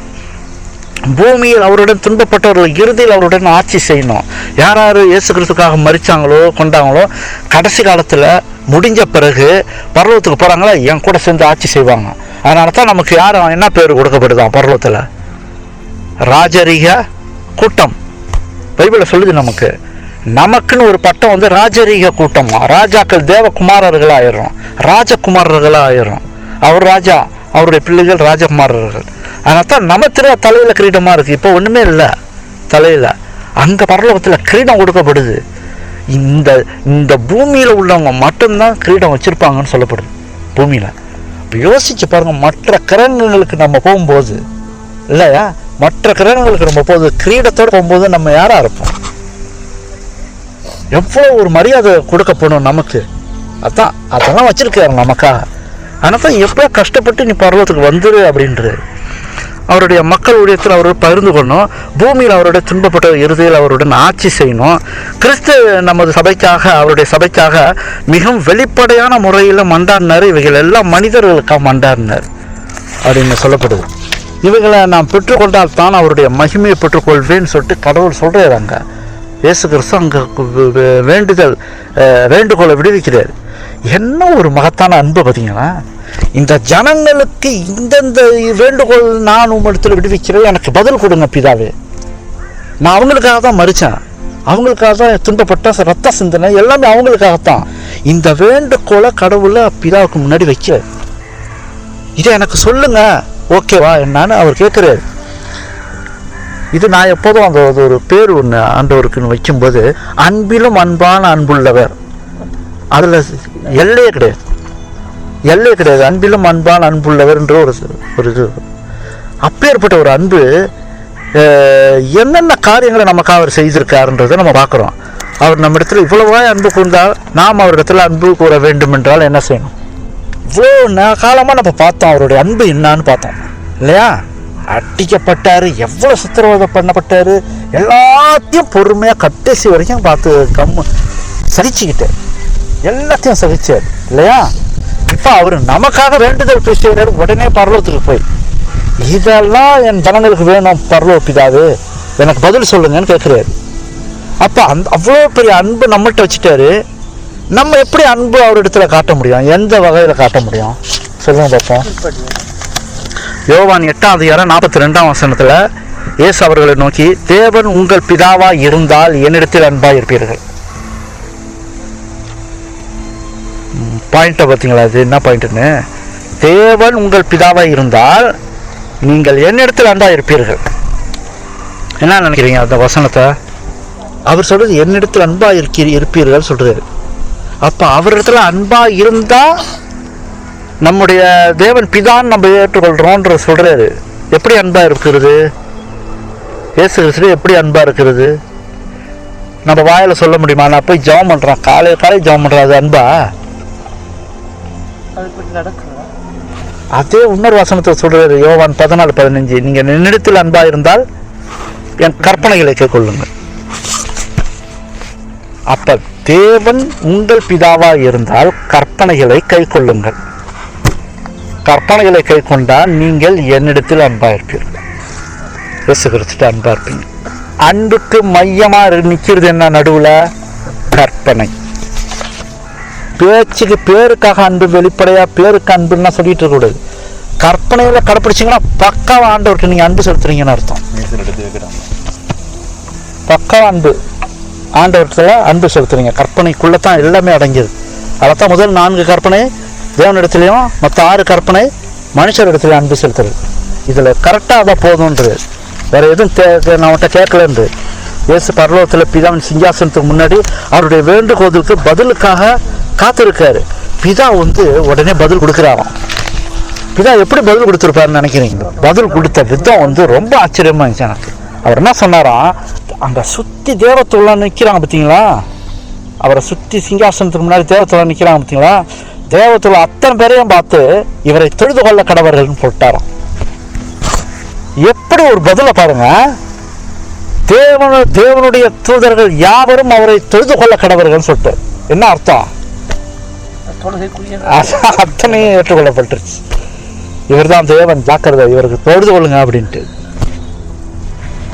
பூமியில் அவருடன் துன்பப்பட்டவர்கள் இறுதியில் அவருடன் ஆட்சி செய்யணும். யார் யார் இயேசு கிறிஸ்துக்காக மரித்தாங்களோ கொண்டாங்களோ கடைசி காலத்தில் முடிஞ்ச பிறகு பரலோகத்துக்கு போகிறாங்களா, என் கூட சேர்ந்து ஆட்சி செய்வாங்க. அதனால தான் நமக்கு யார் என்ன பேர் கொடுக்கப்படுதான் பரலோகத்தில்? ராஜரீக கூட்டம். பைபிளில் சொல்லுது நமக்குன்னு ஒரு பட்டம் ராஜரீக கூட்டமா. ராஜாக்கள் தேவகுமாரர்களாக ஆயிடுறோம், ராஜகுமாரர்களாக ஆயிடுறோம். அவர் ராஜா, அவருடைய பிள்ளைகள் ராஜகுமாரர்கள். அதனால தான் நம்ம தலையில் கிரீடமாக இருக்குது. இப்போ ஒன்றுமே இல்லை தலையில். அங்கே பரலோகத்தில் கிரீடம் கொடுக்கப்படுது. இந்த பூமியில் உள்ளவங்க மட்டும்தான் கிரீடம் வச்சுருப்பாங்கன்னு சொல்லப்படுது பூமியில். இப்போ யோசிச்சு பாருங்கள், மற்ற கிரகங்களுக்கு நம்ம போகும்போது இல்லையா, மற்ற கிரகங்களுக்கு நம்ம போகுது கிரீடத்தோடு போகும்போது நம்ம யாராக இருப்போம்? எவ்வளோ ஒரு மரியாதை கொடுக்கப்படும் நமக்கு. அதெல்லாம் வச்சுருக்காரு நமக்காக. ஆனால் தான் எப்போ கஷ்டப்பட்டு நீ பரலோகத்துக்கு வந்துடு அப்படின்றது. அவருடைய மக்கள் ஊழியத்தில் அவர் பகிர்ந்து கொள்ளணும். பூமியில் அவருடைய துன்பப்பட்ட இறுதியில் அவருடன் ஆட்சி செய்யணும். கிறிஸ்து நமது சபைக்காக, அவருடைய சபைக்காக மிகவும் வெளிப்படையான முறையில் மண்டாடினார். இவைகள் எல்லாம் மனிதர்களுக்காக மண்டாடினார் அப்படின்னு சொல்லப்படுது. இவைகளை நாம் பெற்றுக்கொண்டால் தான் அவருடைய மகிமையை பெற்றுக்கொள்வேன்னு சொல்லிட்டு கடவுள் சொல்கிறார். அங்கே இயேசு கிறிஸ்து அங்கே வேண்டுகோளை விடுவிக்கிறார். என்ன ஒரு மகத்தான அன்பு பார்த்தீங்கன்னா, இந்த ஜனங்களுக்கு இந்தந்த வேண்டுகோள் நான் உம்மிடத்தில் விடுவிக்கிறேன், எனக்கு பதில் கொடுங்க பிதாவே. நான் அவங்களுக்காக தான் மறித்தேன், அவங்களுக்காக தான் துன்பப்பட்ட ரத்த சிந்தனை எல்லாமே அவங்களுக்காகத்தான். இந்த வேண்டுகோளை கடவுளை பிதாவுக்கு முன்னாடி வைக்க, இதை எனக்கு சொல்லுங்க ஓகேவா என்னன்னு அவர் கேட்குறாரு. இது நான் எப்போதும் அந்த ஒரு பேர் ஒன்று ஆண்டவருக்குன்னு வைக்கும்போது, அன்பிலும் அன்பான அன்புள்ளவர். அதில் எல்லையே கிடையாது, எல்லையே கிடையாது. அன்பிலும் அன்பான அன்புள்ளவர்ன்ற ஒரு இது. அப்பேற்பட்ட ஒரு அன்பு என்னென்ன காரியங்களை நமக்காக அவர் செய்திருக்காருன்றதை நம்ம பார்க்குறோம். அவர் நம்ம இடத்துல இவ்வளவா அன்பு கூர்ந்தால் நாம் அவரிடத்துல அன்பு கூற வேண்டும் என்றால் என்ன செய்யணும்? இவ்வளோ காலமாக நம்ம பார்த்தோம் அவருடைய அன்பு என்னான்னு பார்த்தோம் இல்லையா? அடிக்கப்பட்டார், எவ்வளோ சித்திரவதை பண்ணப்பட்டார், எல்லாத்தையும் பொறுமையாக கடைசி வரைக்கும் பார்த்து சகிச்சுக்கிட்டார், எல்லாத்தையும் சகிச்சார் இல்லையா? இப்போ அவர் நமக்காக வேண்டுதல் பேசுகிறார். உடனே பரலோகத்துக்கு போய் இதெல்லாம் என் ஜனங்களுக்கு வேணும் பரலோக பிதாவே, எனக்கு பதில் சொல்லுங்கன்னு கேட்குறாரு. அப்போ அவ்வளோ பெரிய அன்பு நம்மகிட்ட வச்சுட்டாரு. நம்ம எப்படி அன்பு அவரிடத்துல காட்ட முடியும்? எந்த வகையில் காட்ட முடியும் சொல்லுங்க பார்ப்போம். யோவான் 8:42 இயேசு அவர்களை நோக்கி, தேவன் உங்கள் பிதாவா இருந்தால் என்னிடத்தில் அன்பா இருப்பீர்கள். பாயிண்ட்டை பார்த்தீங்களா? அது என்ன பாயிண்ட்டுன்னு? தேவன் உங்கள் பிதாவா இருந்தால் நீங்கள் என்னிடத்தில் அன்பா இருப்பீர்கள். என்ன நினைக்கிறீங்க அந்த வசனத்தை? அவர் சொல்றது என்னிடத்தில் அன்பா இருப்பீர்கள் சொல்றாரு. அப்ப அவரிடத்துல அன்பா இருந்தா நம்முடைய தேவன் பிதான் நம்ம ஏற்றுக்கொள்றோன்ற சொல்றாரு. எப்படி அன்பா இருக்கிறது? இயேசு கிறிஸ்து எப்படி அன்பா இருக்கிறது? நம்ம வாயில சொல்ல முடியுமா? நான் போய் ஜெபம் பண்றேன், காலையில் ஜெபம் பண்றேன், அது அன்பா? அதே இன்னொரு வசனத்தை சொல்றாரு யோவான் 14:15, நீங்க என்னிடத்தில் அன்பா இருந்தால் என் கற்பனைகளை கைக்கொள்ளுங்கள். அப்ப தேவன் உங்கள் பிதாவா இருந்தால் கற்பனைகளை கைக்கொள்ளுங்கள். கற்பனைகளை கை கொண்டால் நீங்கள் என்னிடத்தில் அன்பா இருப்பீர்கள். இயேசு கிறிஸ்து அன்பா இருப்பீங்க. அன்புக்கு மையமா நிற்கிறது என்ன நடுவுல? கற்பனை. பேச்சுக்கு பேருக்காக அன்பு, வெளிப்படையா பேருக்கு அன்புன்னா சொல்லிட்டு இருக்க கூடாது. கற்பனையில கடைப்பிடிச்சிங்கன்னா பக்காவா ஆண்டவருக்கு நீங்க அன்பு செலுத்துறீங்கன்னு அர்த்தம். பக்காவா அன்பு ஆண்டவரத்துல அன்பு செலுத்துறீங்க. கற்பனைக்குள்ளதான் எல்லாமே அடங்கியது. அதைத்தான் முதல் 4 கற்பனை தேவனிடத்திலையும், மற்ற 6 கற்பனை மனுஷரிடத்துலையும் அன்பு செலுத்துறது. இதுல கரெக்டா அதான் போதும்ன்றது, வேற எதுவும் நம்மகிட்ட கேட்கலன்று. இயேசு பரலோகத்தில் பிதாவின் சிங்காசனத்துக்கு முன்னாடி அவருடைய வேண்டுகோளுக்கு பதிலுக்காக காத்திருக்காரு. பிதா உடனே பதில் கொடுக்குறாராம். பிதா எப்படி பதில் கொடுத்துருப்பாருன்னு நினைக்கிறீங்க? பதில் கொடுத்த விதம் ரொம்ப ஆச்சரியமா இருந்துச்சு எனக்கு. அவர் என்ன சொன்னாராம், அங்க சுத்தி தேவத்தோழ நிற்கிறாங்க பார்த்தீங்களா? அவரை சுத்தி சிங்காசனத்துக்கு முன்னாடி தேவத்தோழ நிற்கிறாங்க பார்த்தீங்களா? தேவத்தோழ அத்தனை பேரையும் பார்த்து இவரை தொழுது கொள்ள கடவர்கள்னு போட்டாராம். எப்படி ஒரு பதிலை பாருங்க. தேவனுடைய தூதர்கள் யாவரும் அவரை தொழுது கொள்ள கடவர்கள் சொல்லிட்டு என்ன அர்த்தம்? அத்தனையும் ஏற்றுக்கொள்ளப்பட்டுருச்சு. இவர் தான் தேவன், ஜாக்கிரதை, இவருக்கு தொழுது கொள்ளுங்க அப்படின்ட்டு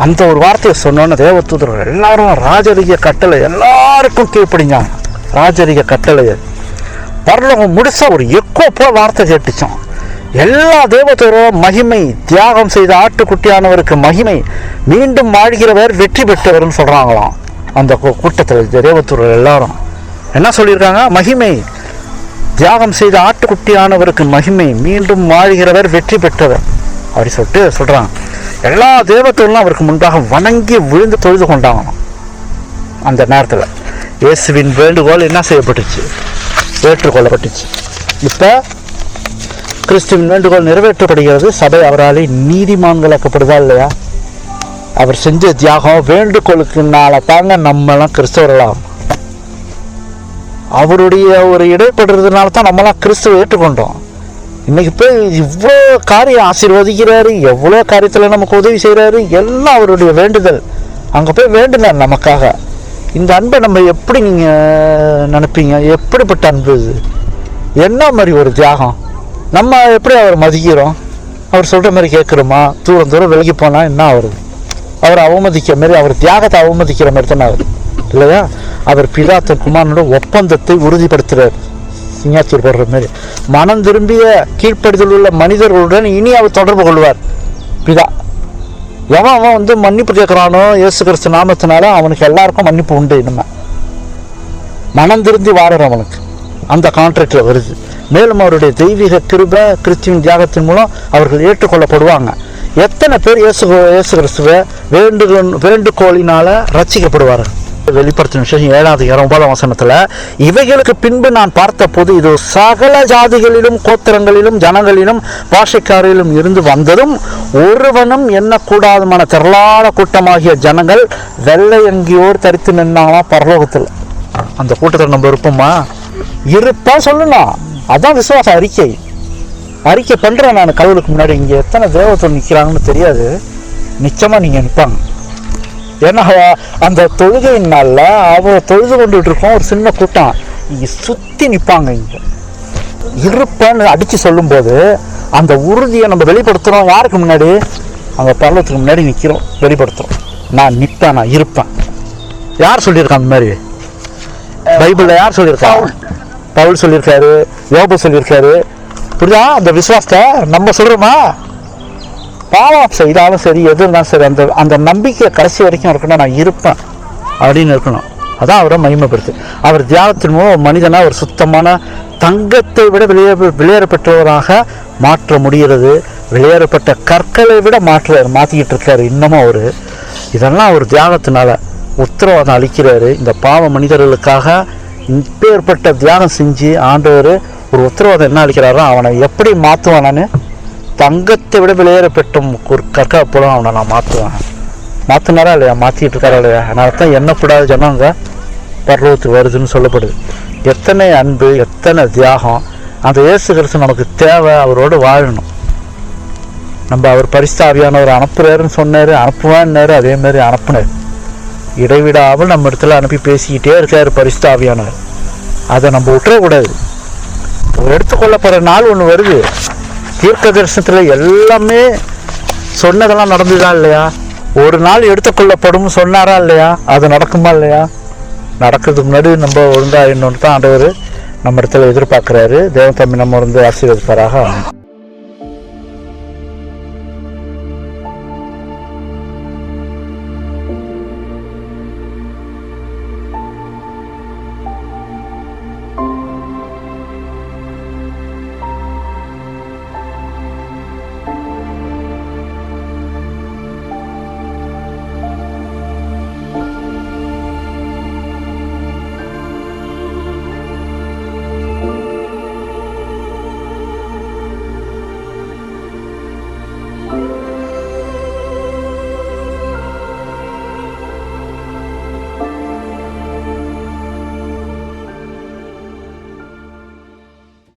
அந்த ஒரு வார்த்தையை சொன்னோன்னு தேவ தூதர்கள் எல்லாரும் ராஜரிக கட்டளை எல்லாருக்கும் கீழ்ப்படிஞ்சாங்க. ராஜரிக கட்டளை பரலோகம் முடிச்சா ஒரு எக்கோ போல வார்த்தை கேட்டுச்சோம். எல்லா தேவதூதரும் மகிமை, தியாகம் செய்த ஆட்டுக்குட்டியானவருக்கு மகிமை, மீண்டும் வாழ்கிறவர் வெற்றி பெற்றவர்னு சொல்றாங்களாம். அந்த கூட்டத்தில் தேவதூதர்கள் எல்லாரும் என்ன சொல்லியிருக்காங்க? மகிமை, தியாகம் செய்த ஆட்டுக்குட்டியானவருக்கு மகிமை, மீண்டும் வாழ்கிறவர் வெற்றி பெற்றவர் அப்படி சொல்லிட்டு சொல்றாங்க. எல்லா தேவதூதர்களும் அவருக்கு முன்பாக வணங்கி விழுந்து தொழுது கொண்டாங்களாம். அந்த நேரத்தில் இயேசுவின் வேண்டுகோள் என்ன செய்யப்பட்டுச்சு? ஏற்றுக்கொள்ளப்பட்டுச்சு. இப்போ கிறிஸ்துவின் வேண்டுகோள் நிறைவேற்றப்படுகிறது. சபை அவராலே நீதிமான்களாக்கப்படுதா இல்லையா? அவர் செஞ்ச தியாகம் வேண்டுகோளுக்குனால தாங்க நம்மளாம் கிறிஸ்தவர்களாகும். அவருடைய ஒரு இடைப்படுறதுனால தான் நம்மளாம் கிறிஸ்துவை ஏற்றுக்கொண்டோம். இன்னைக்கு போய் இவ்வளோ காரியம் ஆசீர்வதிக்கிறாரு, எவ்வளோ காரியத்தில் நமக்கு உதவி செய்கிறாரு, எல்லாம் அவருடைய வேண்டுதல். அங்கே போய் வேண்டுனார் நமக்காக. இந்த அன்பை நம்ம எப்படி நீங்கள் நினைப்பீங்க? எப்படிப்பட்ட அன்பு இது? என்ன மாதிரி ஒரு தியாகம்? நம்ம எப்படி அவர் மதிக்கிறோம்? அவர் சொல்கிற மாதிரி கேட்குறோமா? தூரம் தூரம் விலகி போனால் என்ன ஆகுது? அவர் அவமதிக்கிற மாதிரி, அவர் தியாகத்தை அவமதிக்கிற மாதிரி தானே ஆகுது இல்லையா? அவர் பிதா தன் குமாரனோட ஒப்பந்தத்தை உறுதிப்படுத்துகிறார். சிங்காச்சூர் போடுற மாதிரி மனம் திரும்பிய கீழ்ப்படுதல் உள்ள மனிதர்களுடன் இனி அவர் தொடர்பு கொள்வார் பிதா. அவன் வந்து மன்னிப்பு கேட்குறானோ இயேசு கிறிஸ்து நாமத்தினால அவனுக்கு எல்லாருக்கும் மன்னிப்பு உண்டு. இனிமே மனம் திருந்தி வாடுறவனுக்கு அந்த கான்ட்ராக்டில் வருது. மேலும் அவருடைய தெய்வீக கிருபை கிறிஸ்துவின் தியாகத்தின் மூலம் அவர்கள் ஏற்றுக்கொள்ளப்படுவாங்க. எத்தனை பேர் இயேசு கிறிஸ்துவை வேண்டுகோளினால ரட்சிக்கப்படுவார்கள்? வெளிப்படுத்தும் விஷயம் 7:9 இவைகளுக்கு பின்பு நான் பார்த்த போது இது சகல ஜாதிகளிலும் கோத்திரங்களிலும் ஜனங்களிலும் பாஷைக்காரிலும் இருந்து வந்ததும் ஒருவனும் எண்ணக்கூடாதமான திரளான கூட்டமாகிய ஜனங்கள் வெள்ளை அங்கியோடு தரித்து நின்னாங்களா பரலோகத்தில். அந்த கூட்டத்தில் நம்ம இருப்போமா? இருப்பா சொல்லலாம். அதான் விசுவாச அறிக்கை பண்றேன் நான் கடவுளுக்கு முன்னாடி. இங்க எத்தனை தேவத்தோடு நிற்கிறாங்கன்னு தெரியாது, நிச்சயமா நீங்க நிற்பாங்க. ஏன்னா அந்த தொழுகையின் நாள்ல அவ தொழுது கொண்டுட்டு இருக்கோம், ஒரு சின்ன கூட்டம் இங்க சுத்தி நிற்பாங்க. இங்க இருப்பேன்னு அடிச்சு சொல்லும் போது அந்த உறுதியை நம்ம வெளிப்படுத்துறோம். யாருக்கு முன்னாடி? அங்க பரலத்துக்கு முன்னாடி நிற்கிறோம், வெளிப்படுத்துறோம். நான் நிற்பேன், நான் இருப்பேன். யார் சொல்லியிருக்கான் அந்த மாதிரி? பைபிள்ல யார் சொல்லியிருக்கா? பவுல் சொல்லியிருக்காரு, யோபு சொல்லியிருக்காரு. புரியுதா? அந்த விசுவாசத்தை நம்ம சொல்றோமா? பாவம் செய்தாலும் சரி, எது இருந்தாலும் சரி, அந்த நம்பிக்கை கடைசி வரைக்கும் இருக்கணும். நான் இருப்பேன் அப்படின்னு இருக்கணும். அதான் அவரை மகிமைப்படுத்து. அவர் தியாகத்தின் மூலம் ஒரு மனிதனா ஒரு சுத்தமான தங்கத்தை விட வெளியேறப்பட்டவராக மாற்ற முடிகிறது. வெளியேறப்பட்ட கற்களை விட மாற்றிக்கிட்டு இருக்காரு இன்னமும் அவரு. இதெல்லாம் ஒரு தியாகத்தினால உத்தரவாதம் அளிக்கிறாரு. இந்த பாவ மனிதர்களுக்காக இப்பேற்பட்ட தியாகம் செஞ்சு ஆண்டவர் ஒரு உத்தரவாதம் என்ன அளிக்கிறாரோ அவனை எப்படி மாற்றுவானான்னு, தங்கத்தை விட வெளியேறப்பட்ட ஒரு கற்கா போல அவனை நான் மாற்றினாரா இல்லையா? மாற்றிக்கிட்டு இருக்காரா இல்லையா? அதனால தான் எண்ணக்கூடாத ஜனங்க பரலோகத்துக்கு வருதுன்னு சொல்லப்படுது. எத்தனை அன்பு, எத்தனை தியாகம்! அந்த இயேசு கிறிஸ்து நமக்கு தேவை. அவரோடு வாழணும். நம்ம அவர் பரிசுத்த ஆவியானவர் அனுப்புறாருன்னு சொன்னார், அனுப்புவான்னாரு. அதே மாதிரி அனுப்புனார். இடைவிடாமல் நம்ம இடத்துல அனுப்பி பேசிக்கிட்டே இருக்காரு பரிசுத்த ஆவியானவர். அதை நம்ம விட்டுறக்கூடாது. எடுத்துக்கொள்ளப்படுற நாள் ஒன்று வருது. தீர்க்க தரிசனத்தில் எல்லாமே சொன்னதெல்லாம் நடந்துதா இல்லையா? ஒரு நாள் எடுத்துக்கொள்ளப்படும் சொன்னாரா இல்லையா? அது நடக்குமா இல்லையா? நடக்கிறதுக்கு முன்னாடி நம்ம ஒழுங்கா இன்னொன்று தான் ஆண்டவர் நம்ம இடத்துல எதிர்பார்க்குறாரு. தேவன் தம்பி நம்ம ஆசீர்வதிப்பாராக.